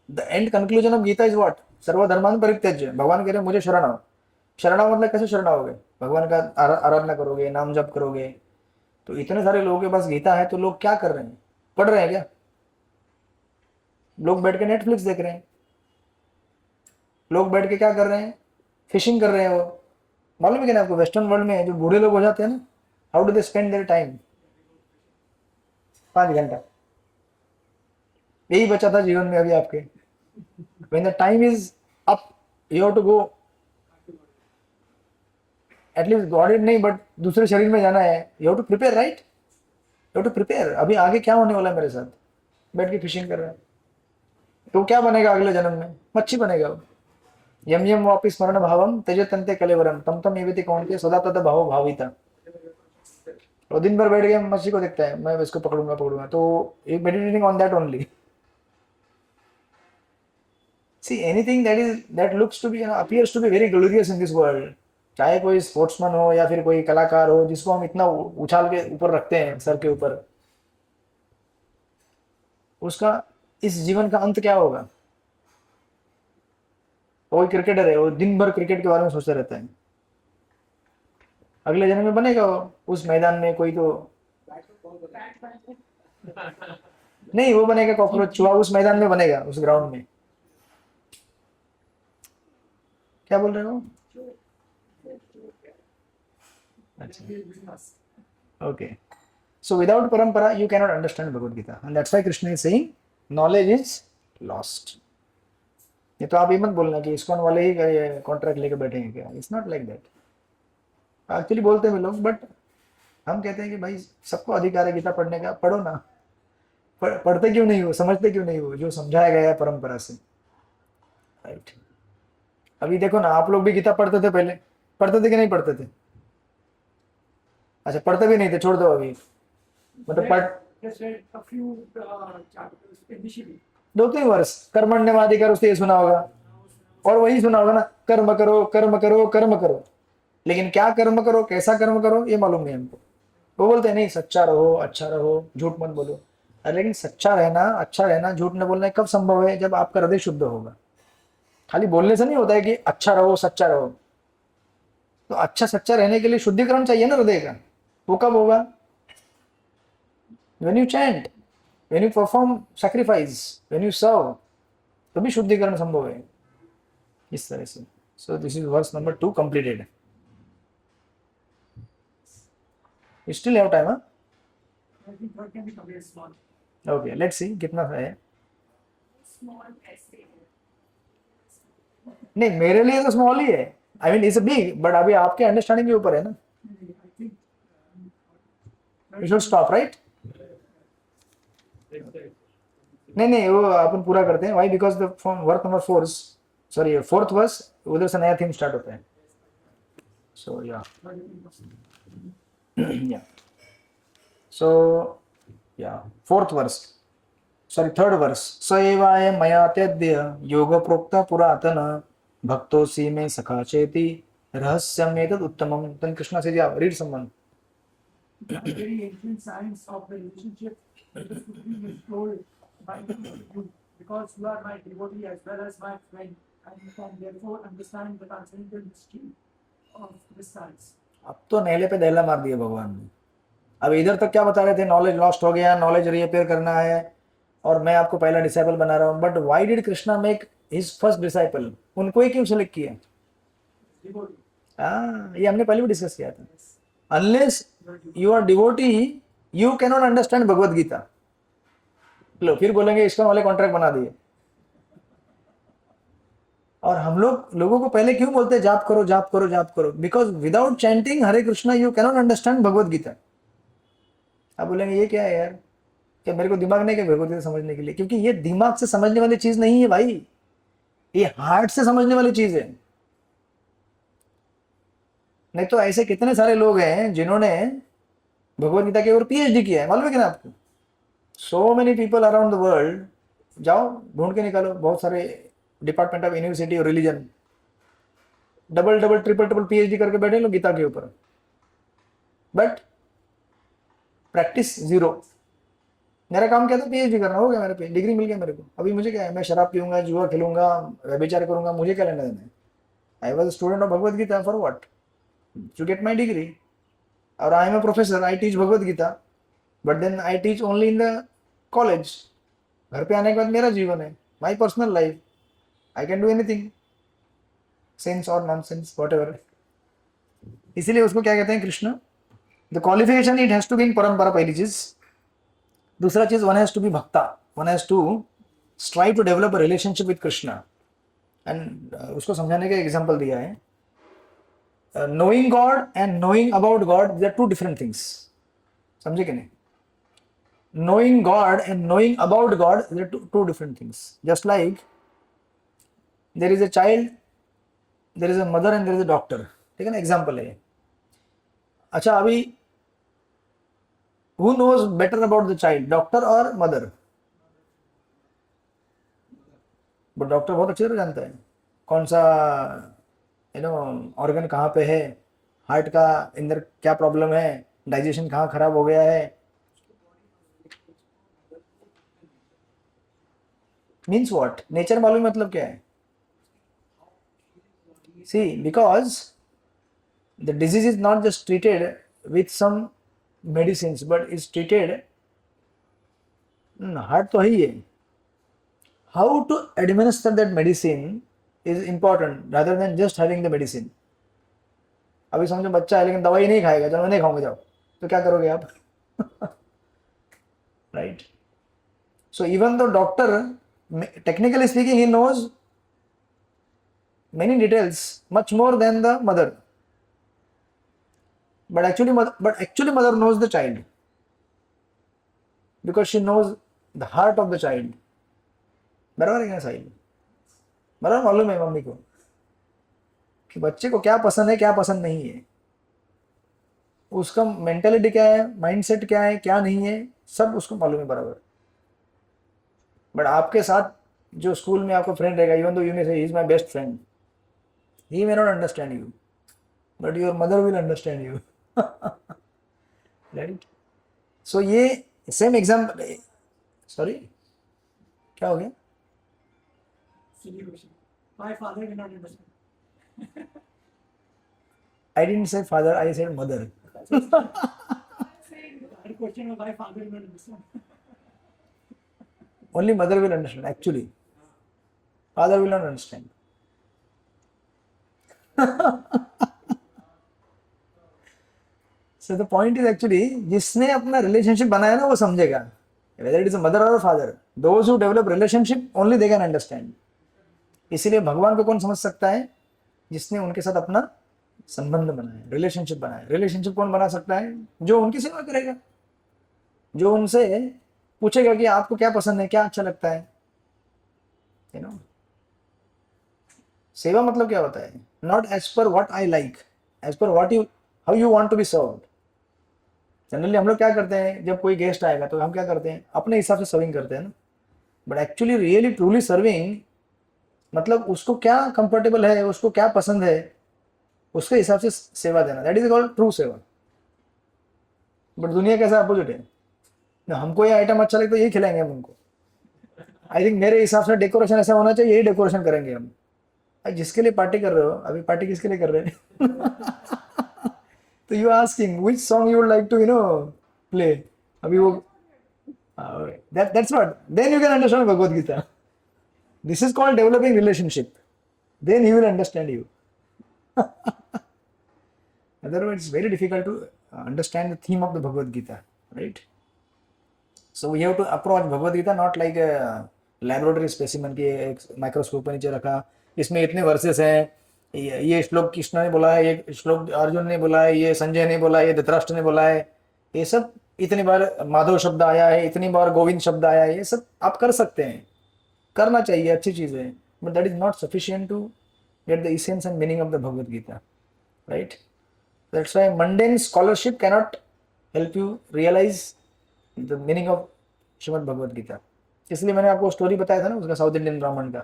The end conclusion of Gita is what? सर्वधर्मान परित्यज्य। भगवान कह रहे हैं मुझे शरण आओ। शरण आओ मतलब कैसे शरण आओगे? भगवान का आराधना करोगे, नाम जप करोगे। तो इतने सारे लोगों के पास गीता है तो लोग क्या कर रहे हैं? पढ़ रहे हैं क्या? लोग बैठ के नेटफ्लिक्स देख रहे हैं, लोग बैठ के क्या कर रहे हैं? फिशिंग कर रहे हैं। वो मालूम है कि ना आपको, वेस्टर्न वर्ल्ड में जो बूढ़े लोग हो जाते हैं ना, how do they spend their time? 5 घंटा। यही बचा था जीवन में अभी आपके। When the time is up, you have to go. At least Godhead नहीं बट दूसरे शरीर में जाना है। You have to prepare, right? You have to prepare. अभी आगे क्या होने वाला है मेरे साथ? बैठ के फिशिंग कर रहा है तो क्या बनेगा अगले जन्म में? मच्छी बनेगा वो। यम यम वापि स्मरण भावम तेज तंते कलेवरम तम तम एवेति कौनते सदा तद भाव भाविता। और दिन भर बैठ के मच्छी को देखता है, मैं इसको पकड़ूंगा पकड़ूंगा, तो एक meditating on that only. See, anything that looks to be, appears to be very glorious in this world, चाहे कोई स्पोर्ट्समैन हो या फिर कोई कलाकार हो जिसको हम इतना उछाल के ऊपर रखते हैं सर के ऊपर, उसका इस जीवन का अंत क्या होगा? कोई क्रिकेटर है, वो दिन भर क्रिकेट के बारे में सोचता रहता है, अगले जन्म में बनेगा वो उस मैदान में कोई तो नहीं, वो बनेगा कॉकरोच चूहा, उस मैदान में बनेगा, उस ग्राउंड में। क्या बोल रहे हो? Okay, so without parampara you cannot understand Bhagavad Gita, and that's why Krishna is saying knowledge is lost. ये तो आप ये मत बोलना कि इस्कॉन वाले ही कॉन्ट्रैक्ट लेके बैठेंगे क्या, it's not like that. Actually बोलते हैं लोग, बट हम कहते हैं कि भाई सबको अधिकार है गीता पढ़ने का, पढ़ो ना। पढ़ते क्यों नहीं हो, समझते क्यों नहीं हो जो समझाया गया है परंपरा से, राइट। अभी देखो ना, आप लोग भी गीता पढ़ते थे पहले, पढ़ते थे कि नहीं पढ़ते थे? अच्छा, पढ़ते भी नहीं थे, छोड़ दो अभी, मतलब पढ़ Just read a few chapters initially. 2-3 वर्ष कर्मण्यवाधिकार उससे ये सुना होगा, और वही सुना होगा ना, कर्म करो कर्म करो कर्म करो, लेकिन क्या कर्म करो, कैसा कर्म करो, ये मालूम नहीं हमको। वो बोलते हैं नहीं, सच्चा रहो, अच्छा रहो, झूठ मत बोलो। अरे लेकिन सच्चा रहना, अच्छा रहना, झूठ न बोलना कब संभव है? जब आपका हृदय शुद्ध होगा। खाली बोलने से नहीं होता है कि अच्छा रहो, सच्चा रहो। तो अच्छा सच्चा रहने के लिए शुद्धिकरण चाहिए ना हृदय का। वो कब होगा? when you chant, when you perform sacrifice, when you serve, तभी शुद्धिकरण संभव है। इस तरह से। So this is verse number 2 completed. You still have time, huh? I think third can be completed small. Okay, let's see कितना है। Small ऐसे नहीं, मेरे लिए तो स्मॉल ही है। I mean it's big, but अभी आपके अंडरस्टैंडिंग के ऊपर है ना। I think you should stop, right? नहीं नहीं, वो अपन पूरा करते हैं। Why? Because the work number 4, sorry 4th verse, उधर से नया थीम स्टार्ट होता है। सो या या सो या 4th verse, sorry 3rd verse. स एवाय मया त्यद्य योग प्रोक्त पुरातन भक्तोसी में सखा चेति रहस्यम एतद उत्तमम। then कृष्णा से read someone. the very ancient science of the relationship that is to be explored by you, because you are my devotee as well as my friend, and you can therefore understand the transcendental mystery of this science. अब तो नेले पे दहला मार दिया भगवान ने। अब इधर तक क्या बता रहे थे? नॉलेज लॉस्ट हो गया, नॉलेज रीअपेयर करना है, और मैं आपको पहला डिसाइपल बना रहा हूँ। But why did Krishna make his first disciple? उनको ही क्यों सेलेक्ट किया? Devotee. हाँ, ये हमने पहले भी डिस्कस किया था। Unless you are devotee, you can not understand Bhagavad Gita. लो, फिर बोलेंगे इसको वाले कॉन्ट्रैक्ट बना दिए। और हम लोगों को पहले क्यों बोलते हैं जाप करो जाप करो जाप करो? Because without chanting Hare Krishna you can not understand Bhagavad Gita. आप बोलेंगे ये क्या है यार, क्या मेरे को दिमाग नहीं क्या भगवद गीता समझने के लिए? क्योंकि ये दिमाग से समझने वाली चीज नहीं है भाई, ये हार्ट से समझने वाली चीज है। नहीं तो ऐसे कितने सारे लोग हैं जिन्होंने भगवद गीता के ऊपर पीएचडी किया है, मालूम है कि ना आपको? So many people around the world, जाओ ढूंढ के निकालो, बहुत सारे डिपार्टमेंट ऑफ यूनिवर्सिटी और religion, double double triple triple PhD करके बैठे लोग गीता के ऊपर, बट प्रैक्टिस जीरो। मेरा काम क्या था? पीएचडी करना। हो गया मेरे पे, डिग्री मिल गया मेरे को। अभी मुझे क्या है? मैं शराब पीऊंगा, जुआ खेलूंगा, व्यभिचार करूंगा, मुझे क्या लेना देना है? I was student of Bhagavad Gita for what? To get my degree. और I am a professor, I teach Bhagavad Gita, but then I teach only in the college. घर पे आने के बाद मेरा जीवन है, my personal life, I can do anything, sense और नॉन सेंस वॉट एवर। इसीलिए उसको क्या कहते हैं Krishna? The qualification it has to be in परंपरा, पहली चीज। दूसरा चीज, one has to be bhakta, one has to strive to develop a relationship with Krishna. And उसको समझाने का एग्जांपल दिया है, knowing God and knowing about God, they are two different things. समझे कि नहीं? Knowing God and knowing about God, they are two different things. Just like there is a child, there is a mother and there is a doctor. ठीक है ना? Example है। अच्छा, अभी who knows better about the child, doctor और mother? But doctor बहुत अच्छी तरह जानता है कौन सा ऑर्गन कहाँ पे है, हार्ट का अंदर क्या प्रॉब्लम है, डाइजेशन कहाँ खराब हो गया है। Means what? नेचर मालूम मतलब क्या है? See, because the disease is not just treated with some medicine, but is treated, heart तो है ही है। How to administer that medicine is important rather than just having the medicine. अभी समझो बच्चा है लेकिन दवाई नहीं खाएगा, चलो मैं नहीं खाऊंगा, जाओ, तो क्या करोगे आप? Right? So even the doctor, technically speaking, he knows many details much more than the mother. but actually mother knows the child because she knows the heart of the child. बराबर है क्या साहिल? बराबर मालूम है मम्मी को कि बच्चे को क्या पसंद है क्या पसंद नहीं है, उसका मेंटेलिटी क्या है, माइंडसेट क्या है क्या नहीं है, सब उसको मालूम है बराबर. बट आपके साथ जो स्कूल में आपका फ्रेंड रहेगा, even though you may say he is my best friend, he may not understand you but your mother will understand you. Right. So ये सेम एग्जाम्पल. सॉरी क्या हो गया? Silly question. My father did not understand. I didn't say father, I said mother. That question was my father did not understand. Only mother will understand actually. Father will not understand. So the point is actually जिसने अपना relationship बनाया ना वो समझेगा, whether it is a mother or a father. Those who develop relationship only they can understand. इसीलिए भगवान को कौन समझ सकता है? जिसने उनके साथ अपना संबंध बनाया, रिलेशनशिप बनाया. रिलेशनशिप कौन बना सकता है? जो उनकी सेवा करेगा, जो उनसे पूछेगा कि आपको क्या पसंद है, क्या अच्छा लगता है. यू नो, सेवा मतलब क्या होता है? Not as per what I like, as per what you, how you want to be served. Generally हम लोग क्या करते हैं, जब कोई गेस्ट आएगा तो हम क्या करते हैं, अपने हिसाब से सर्विंग करते हैं ना. But actually really truly serving मतलब उसको क्या कंफर्टेबल है, उसको क्या पसंद है, उसके हिसाब से सेवा देना. दैट इज कॉल्ड ट्रू सेवा. बट दुनिया कैसा अपोजिट है ना, हमको ये आइटम अच्छा लगता है यही खिलाएंगे हम उनको. आई थिंक मेरे हिसाब से डेकोरेशन ऐसा होना चाहिए, यही डेकोरेशन करेंगे हम. जिसके लिए पार्टी कर रहे हो, अभी पार्टी किसके लिए कर रहे हैं? तो you asking which song you would like to play. अभी वो that's what, then you can understand Bhagavad Gita. This is called developing relationship. Then he will understand you. Otherwise, it's very difficult to understand the theme of the Bhagavad Gita, right? So we have to approach Bhagavad Gita not like a laboratory specimen कि एक microscope पर नीचे रखा, इसमें इतने versus हैं, ये श्लोक कृष्ण ने बोला है, ये श्लोक अर्जुन ने बोला है, ये संजय ने बोला है, ये धृतराष्ट्र ने बोला है, ये सब इतनी बार माधव शब्द आया है, इतनी बार गोविंद शब्द आया है. ये सब आप कर सकते हैं, करना चाहिए, अच्छी चीज़ है. But that is not sufficient to get the essence and meaning of the Bhagavad Gita, right? That's why mundane scholarship cannot help you realize the meaning of Shrimad Bhagavad Gita. इसलिए मैंने आपको स्टोरी बताया था ना उसका, साउथ इंडियन ब्राह्मण का.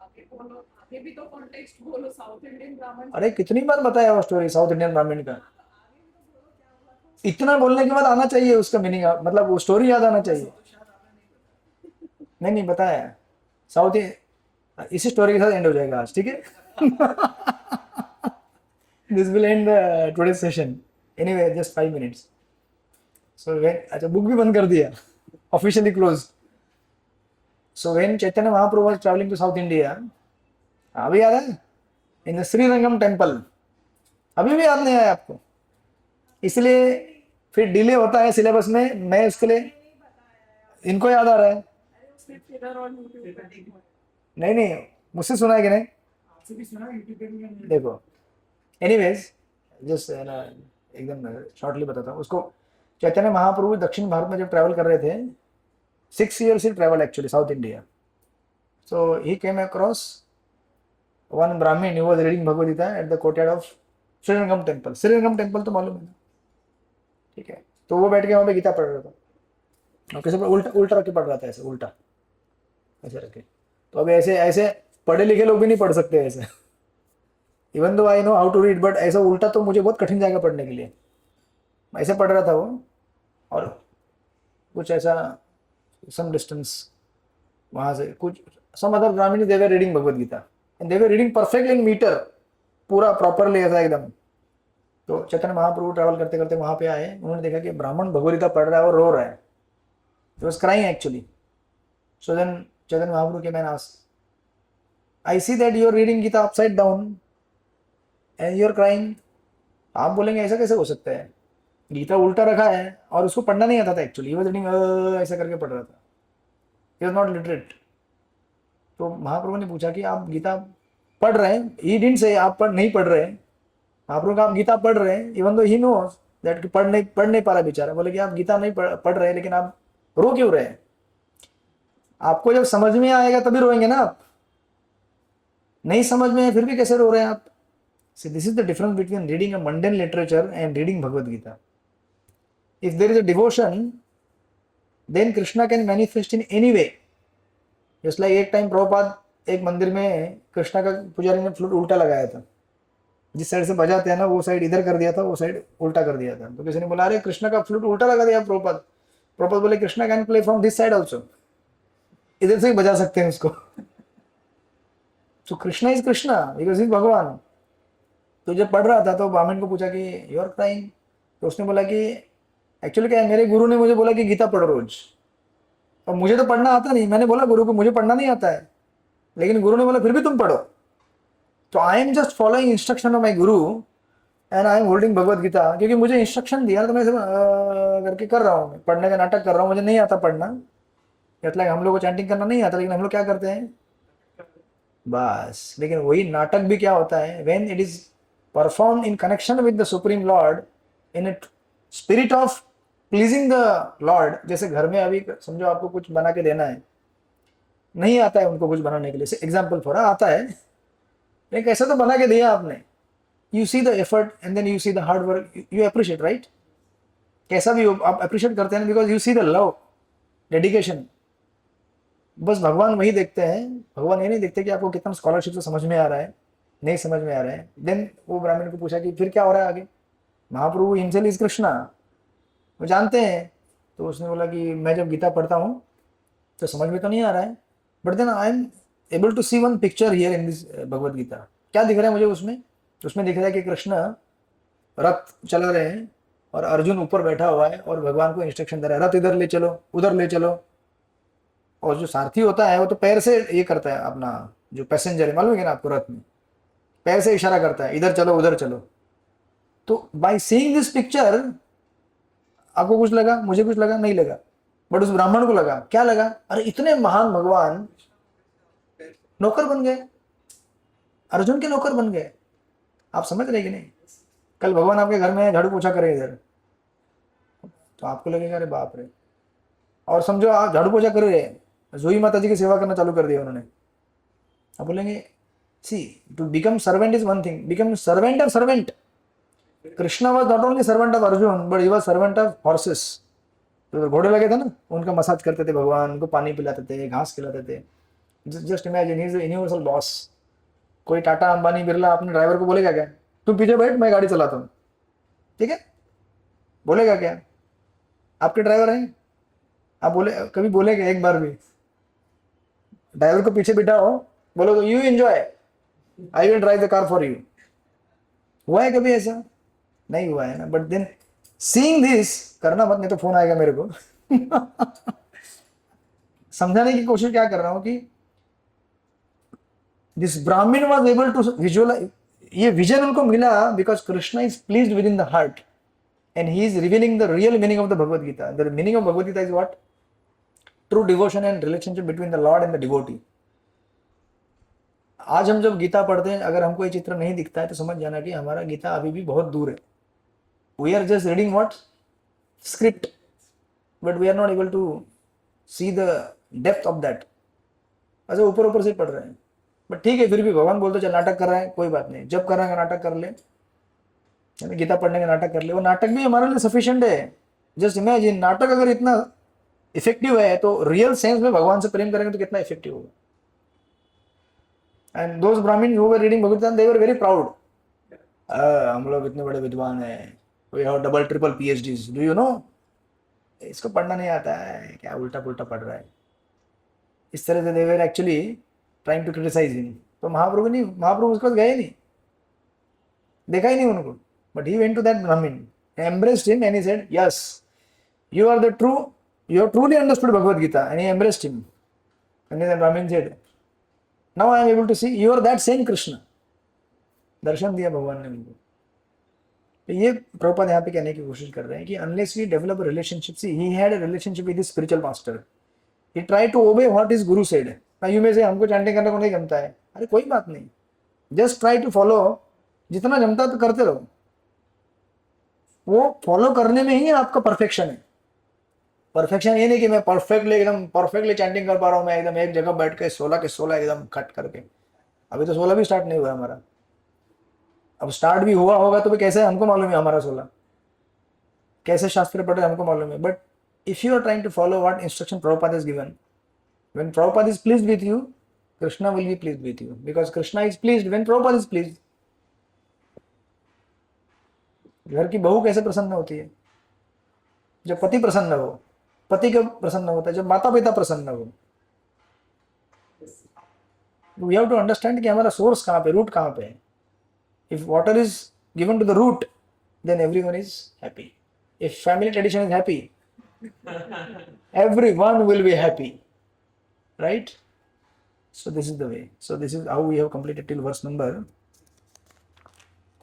आगे बोलो, आगे भी तो कॉन्टेक्स्ट बोलो. साउथ इंडियन ब्राह्मण अरे कितनी बार बताया वो स्टोरी साउथ इंडियन ब्राह्मण का. इतना बोलने के बाद आना चाहिए उसका मीनिंग, मतलब वो स्टोरी याद आना चाहिए. नहीं बताया साउथ. इसी स्टोरी के साथ एंड हो जाएगा आज, ठीक है? This will end the today's session. Anyway, just 5 minutes. So when अच्छा बुक भी बंद कर दिया, officially closed. So when Chaitanya Mahaprabhu was traveling to South India, अभी याद है? In the Srirangam temple. अभी भी याद नहीं आया आपको? इसलिए फिर डिले होता है सिलेबस में. मैं उसके लिए, इनको याद आ रहा है? उसने ट्रेलर और यूट्यूब पर नहीं मुझसे सुना है कि नहीं? आपसे भी सुना, यूट्यूब पे भी. देखो, एनीवेज जस्ट एकदम शॉर्टली बताता हूँ. उसको चैतन्य महाप्रभु दक्षिण भारत में जब ट्रैवल कर रहे थे, 6 years he travel actually South India. So he came across one Brahmin who was reading Bhagavad Gita at the courtyard of Srirangam temple. Srirangam temple तो मालूम है ना, ठीक है? तो वो बैठ के वहाँ पे गीता पढ़ रहा था, और किसी पर उल्टा रख के पढ़ रहा था, ऐसे उल्टा ऐसे रख के. तो अब ऐसे पढ़े लिखे लोग भी नहीं पढ़ सकते ऐसे. Even though I know how to read, but ऐसा उल्टा तो मुझे बहुत कठिन जाएगा पढ़ने के लिए. ऐसे पढ़ रहा था वो, और कुछ ऐसा सम डिस्टेंस वहाँ से कुछ some other Brahmins they were reading Bhagavad Gita and they were reading perfectly in meter, पूरा प्रॉपरली ऐसा एकदम. तो चैतन्य महाप्रभु ट्रैवल करते करते वहाँ पे आए, उन्होंने देखा कि ब्राह्मण भगवद गीता पढ़ रहा है और रो रहा है. He was crying actually. So then Chaitanya Mahaprabhu के मैंने asked, I see that you are reading Gita upside down and you are crying. आप बोलेंगे ऐसा कैसे हो सकता है, गीता उल्टा रखा है और उसको पढ़ना नहीं आता था एक्चुअली. ही वाज रीडिंग ऐसा करके पढ़ रहा था. He was not literate. तो महाप्रभु ने पूछा कि आप गीता पढ़ रहे हैं, ही डिडंट से आप नहीं पढ़ रहे हैं, महाप्रभु का आप गीता पढ़ रहे हैं, even though he knows that पढ़ नहीं पा रहा बेचारा, बोले कि आप गीता नहीं पढ़ रहे हैं, लेकिन आप रो क्यों रहे हैं? आपको जब समझ में आएगा तभी रोएंगे ना आप, नहीं समझ में है फिर भी कैसे रो रहे हैं आप? See, this is the difference between reading a mundane literature and reading Bhagavad Gita. If there is a devotion, then Krishna can manifest in any way. Just like एक टाइम प्रभुपाद एक मंदिर में कृष्णा का पुजारी ने फ्लूट उल्टा लगाया था, जिस साइड से बजाते हैं ना वो साइड इधर कर दिया था, वो साइड उल्टा कर दिया था। तो किसी ने बोला अरे कृष्णा का फ्लूट उल्टा लगा दिया प्रभुपाद। प्रभुपाद बोले Krishna can play from this side also, इधर से ही बजा सकते हैं उसको। So Krishna is Krishna because is भगवान। तो जब पढ़ रहा था तो ब्राह्मण को पूछा कि यू आर क्राइंग, तो उसने बोला कि एक्चुअली क्या है, मेरे गुरु ने मुझे बोला कि गीता पढ़ो रोज, और मुझे तो पढ़ना आता नहीं। मैंने बोला गुरु को मुझे पढ़ना नहीं आता है, लेकिन गुरु ने बोला फिर भी तुम पढ़ो। तो I am just following instruction of my Guru and I am holding Bhagavad Gita, क्योंकि मुझे इंस्ट्रक्शन दिया तो मैं करके कर रहा हूँ, पढ़ने का नाटक कर रहा हूँ। मुझे नहीं आता पढ़ना, मतलब हम लोग को चैंटिंग करना नहीं आता, लेकिन हम लोग क्या करते हैं बस। लेकिन वही नाटक भी क्या होता है, when it is performed in connection with the supreme Lord in it spirit of pleasing the Lord. जैसे घर में अभी समझो आपको कुछ बना के देना है, नहीं आता है उनको कुछ बनाने के लिए, एग्जाम्पल फॉर आता है, लेकिन कैसे तो बना के दिया आपने, you see the effort and then you see the hard work, you appreciate, right? कैसा भी हो आप अप्रिशिएट करते हैं because you see the love, dedication. बस भगवान वही देखते हैं, भगवान ये नहीं देखते कि आपको कितना स्कॉलरशिप से समझ में आ रहा है, नहीं समझ में आ रहा है। देन वो ब्राह्मण को पूछा कि फिर क्या हो रहा है आगे? महाप्रभु हिमसेल्फ इज कृष्णा, वो जानते हैं। तो उसने बोला कि मैं जब गीता पढ़ता हूँ तो समझ में तो नहीं आ रहा है, but then I am able to see one picture here in this Bhagavad Gita. क्या दिख रहा है मुझे उसमें? उसमें दिख रहा है कि कृष्ण रथ चला रहे हैं और अर्जुन ऊपर बैठा हुआ है और भगवान को इंस्ट्रक्शन दे रहा है, रथ इधर ले चलो, उधर ले चलो। और जो सारथी होता है वो तो पैर से ये करता है, अपना जो पैसेंजर है मालूम है ना आपको, रथ में पैर से इशारा करता है, इधर चलो उधर चलो। तो बाय सीइंग दिस पिक्चर आपको कुछ लगा, मुझे कुछ लगा नहीं लगा, बट उस ब्राह्मण को लगा। क्या लगा? अरे इतने महान भगवान नौकर बन गए, अर्जुन के नौकर बन गए। आप समझ रहे कि नहीं? कल भगवान आपके घर में झाड़ू पोछा करे इधर, तो आपको लगेगा अरे बाप रे। और समझो आप झाड़ू पोछा कर रहे हैं, जोई माता जी की सेवा करना चालू कर दिया उन्होंने, आप बोलेंगे see to become servant is one thing, become servant of servant. Krishna was not only servant of Arjuna but he was servant of horses. तो घोड़े लगे थे ना, उनका मसाज करते थे भगवान, उनको पानी पिलाते थे, घास खिलाते थे। Just imagine he is the universal boss. कोई टाटा अंबानी बिरला अपने ड्राइवर को बोलेगा क्या, तू पीछे बैठ मैं गाड़ी चलाता हूँ, ठीक है? बोलेगा क्या? आपके ड्राइवर हैं, आप बोले कभी बोलेगा एक बार भी ड्राइवर को पीछे बिठाओ, बोलो you enjoy, I will drive the car for you? हुआ है कभी ऐसा? नहीं हुआ है ना। बट देन सीइंग दिस, करना मत नहीं तो फोन आएगा मेरे को। समझाने की कोशिश क्या कर रहा हूं कि this Brahmin was able to visualize, ये विजन उनको मिला because Krishna is pleased with in the heart and he is revealing the real meaning of the Bhagavad Gita. The meaning of Bhagavad Gita is what? True devotion and relationship between the lord and the devotee. आज हम जब गीता पढ़ते हैं, अगर हमको ये चित्र नहीं दिखता है तो समझ जाना कि हमारा गीता अभी भी बहुत दूर है। We are just reading what? Script, but we are not able to see the depth of that. अच्छा ऊपर ऊपर से पढ़ रहे हैं, बट ठीक है, फिर भी भगवान बोलते चल नाटक कर रहे हैं, कोई बात नहीं, जब कर रहे हैं नाटक कर ले, गीता पढ़ने का नाटक कर ले, वो नाटक भी हमारे लिए सफिशिएंट है। जस्ट इमेजिन, नाटक अगर इतना इफेक्टिव है तो रियल सेंस में भगवान से प्रेम करेंगे तो कितना इफेक्टिव होगा। And those Brahmin who were reading Bhagavad Gita they were very proud, हम लोग इतने बड़े विद्वान हैं, we have double triple PhDs, do you know? इसको पढ़ना नहीं आता है, क्या उल्टा पुल्टा पढ़ रहा है। इस तरह से they were actually trying to criticise him. तो महाप्रभु नहीं, महाप्रभु उसके पास गए नहीं, देखा ही नहीं उनको, but he went to that Brahmin, embraced him and he said yes, you are the true, you have truly understood Bhagavad Gita, and he embraced him. And then the Brahmin said, now I am able to see you are that same Krishna. दर्शन दिया भगवान ने उनको। तो ये प्रभुपाद यहाँ पे कहने की कोशिश कर रहे हैं कि unless we develop a relationship, see he had a relationship with his spiritual master, he tried to obey what his guru said. Now you may say हमको चैंटिंग करने को नहीं जमता है, अरे कोई बात नहीं, जस्ट ट्राई टू फॉलो, जितना जमता तो करते रहो। वो फॉलो करने में ही आपका परफेक्शन है। परफेक्शन ये नहीं कि मैं परफेक्टली एकदम परफेक्टली चैंटिंग कर पा रहा हूँ, मैं एकदम एक जगह बैठ के 16 के 16 एकदम कट करके। अभी तो 16 भी स्टार्ट नहीं हुआ हमारा, अब स्टार्ट भी हुआ होगा तो भी कैसे हमको मालूम है हमारा 16 कैसे शास्त्र पढ़े हमको मालूम है। But if you are trying to follow what instruction Prabhupada is given, when Prabhupada is pleased with you, Krishna will be pleased with you, because Krishna is pleased when Prabhupada is pleased. घर की बहू कैसे प्रसन्न होती है? जब पति प्रसन्न हो। पति कब प्रसन्न होता है? जब माता पिता प्रसन्न हो। वी हैव टू अंडरस्टैंड कि हमारा सोर्स कहाँ पे, रूट कहाँ पे है। If water is given to the root, then everyone is happy. If family tradition is happy, everyone will be happy, right? So this is the way. So this is how we have completed till verse number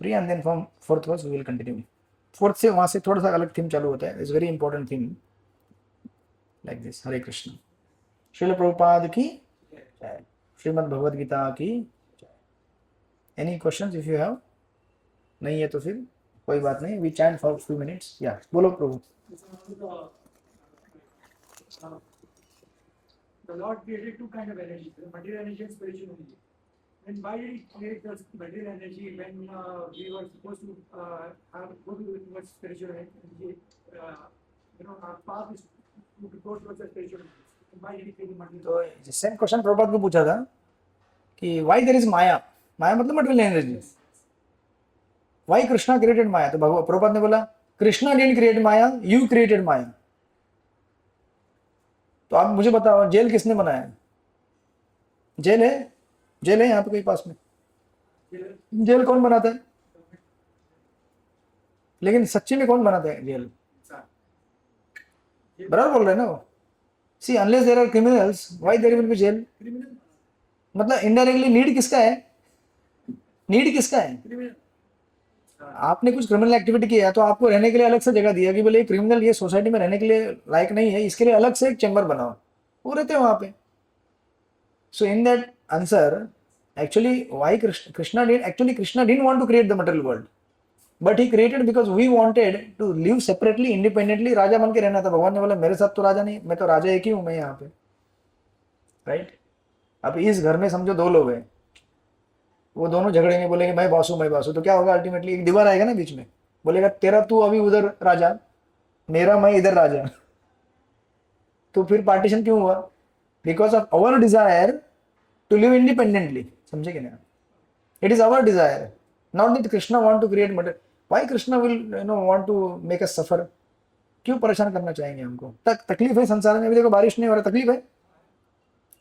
3, and then from 4th verse we will continue. 4th से वहाँ से थोड़ा सा अलग theme चालू होता है. It's very important theme like this. हरे कृष्ण. श्रील प्रभुपाद की जय. श्रीमद् भगवद गीता की जय. Any questions if you have? नहीं है तो फिर कोई बात नहीं. We chant for few minutes. Yeah. बोलो प्रभु. The Lord created two kind of energy, the material energy and spiritual energy. And why did He create the material energy when we were supposed to go towards spiritual energy? Our path is to go towards the spiritual energy. And why did He create the material? तो same question Prabhupada को पूछा था कि why there is माया. माया मतलब material energy. Why Krishna created माया? तो भगवान प्रभुपाद ने बोला Krishna didn't create Maya, you created माया. तो आप मुझे बताओ जेल किसने बनाया? जेल है? जेल है यहाँ पे कोई पास में? जेल कौन बनाता है? लेकिन सच्ची में कौन बनाता है जेल? बराबर बोल रहे हैं ना वो. See unless there are criminals, why there will be jail? मतलब इनडायरेक्टली नीड किसका है? नीड किसका है? आपने कुछ क्रिमिनल एक्टिविटी किया तो आपको रहने के लिए अलग से जगह दिया कि बोले क्रिमिनल ये सोसाइटी में रहने के लिए लायक नहीं है, इसके लिए अलग से एक चैम्बर बनाओ. वो रहते हैं वहां पे. So in that answer actually why Krishna didn't want to create the material world, but he created because we wanted to live separately, independently. राजा बन के रहना था. भगवान ने बोला मेरे साथ तो राजा नहीं, मैं तो राजा एक ही हूं मैं यहाँ पे, राइट. अब इस घर में समझो दो लोग हैं, वो दोनों झगड़ेंगे, बोलेंगे मैं बासु मैं बासु, तो क्या होगा? अल्टीमेटली एक दीवार आएगा ना बीच में, बोलेगा तेरा तू अभी उधर राजा, मेरा मैं इधर राजा. तो फिर पार्टीशन क्यों हुआ? Because of our desire to live independently. समझे कि नहीं? It is our desire, not that Krishna want to create material. Why Krishna will want to make us suffer? क्यों परेशान करना चाहेंगे हमको? तकलीफ है संसार में. अभी देखो बारिश नहीं हो रहा, तकलीफ है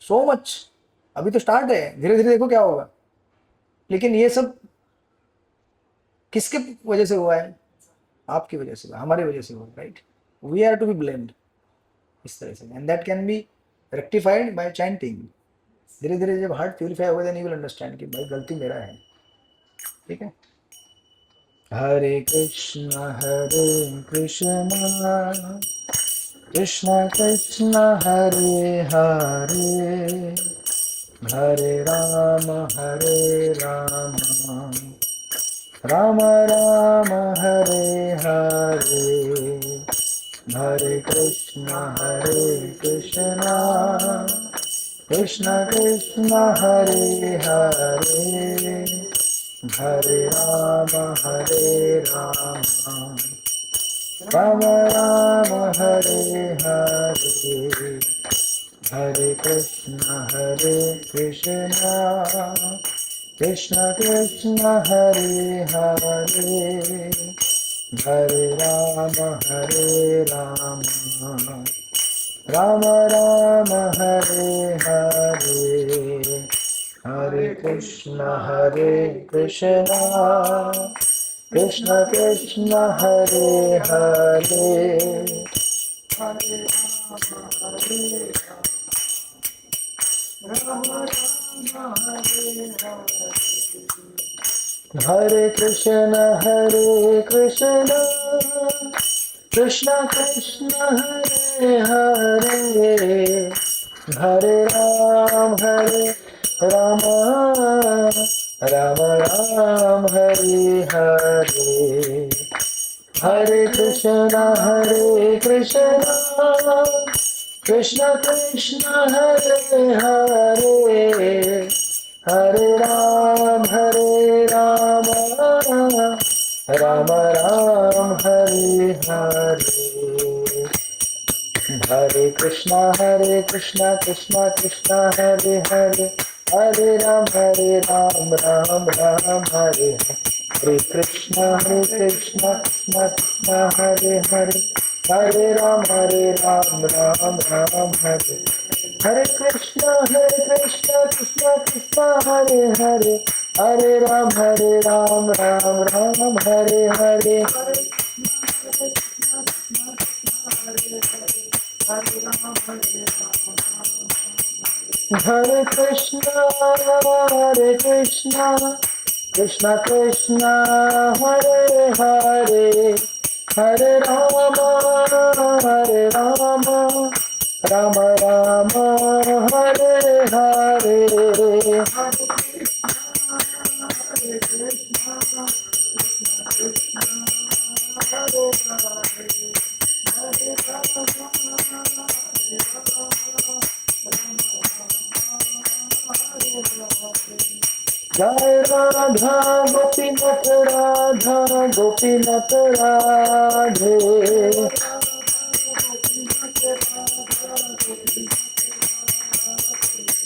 सो मच. अभी तो स्टार्ट है, धीरे धीरे देखो क्या होगा. लेकिन ये सब किसके वजह से हुआ है? आपकी वजह से, हमारी वजह से हुआ, right. We are to be blamed इस तरह से, and that can be rectified by chanting. धीरे धीरे जब हार्ट प्यूरिफाई होगा देन यू विल अंडरस्टैंड कि भाई गलती मेरा है. ठीक है. हरे कृष्ण कृष्ण कृष्ण हरे हरे, हरे राम राम राम हरे हरे, हरे कृष्ण कृष्ण कृष्ण हरे हरे, हरे राम राम राम हरे हरे, हरे कृष्ण कृष्ण कृष्ण हरे हरे, हरे राम राम राम हरे हरे, हरे कृष्ण कृष्ण कृष्ण हरे हरे, हरे हरे कृष्ण कृष्ण कृष्ण हरे हरे, हरे Ram Ram Ram Hare Hare Hare Krishna Krishna Krishna Hare Hare Hare Ram Ram Ram Hare Hare Hare Krishna Krishna Krishna Hare Hare Hare Ram Ram Ram Hare Hare Krishna Krishna Krishna Hare Hare Hare Ram Ram Ram Hare Hare Krishna Krishna Krishna Hare Hare Hare Ram Ram Ram Hare Hare Hare Krishna Krishna Krishna Hare Hare Hare Rama Rama Rama Hare Hare Jai Radha Gopinath Radhe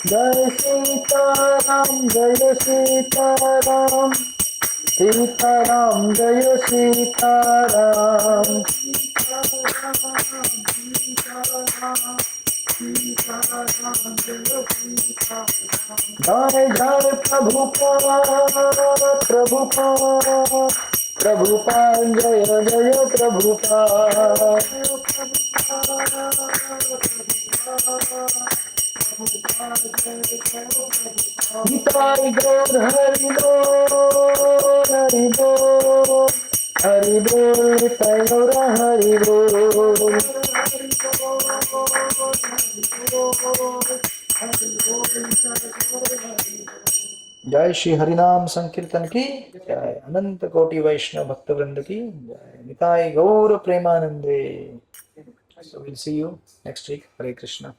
Jai Sitaram Jai Sitaram Sitaram Jai Sitaram Jai Jai Prabhupada Jai Jai Prabhupada Nitai Gaur Hari Bol Hari Bol Nitai Gaur Hari Bol जय श्री हरिनाम संकीर्तन की जय अनंत कोटि वैष्णव भक्त वृंद की जय निताय गौर प्रेमानंदे. So we'll see you next week. Hare Krishna.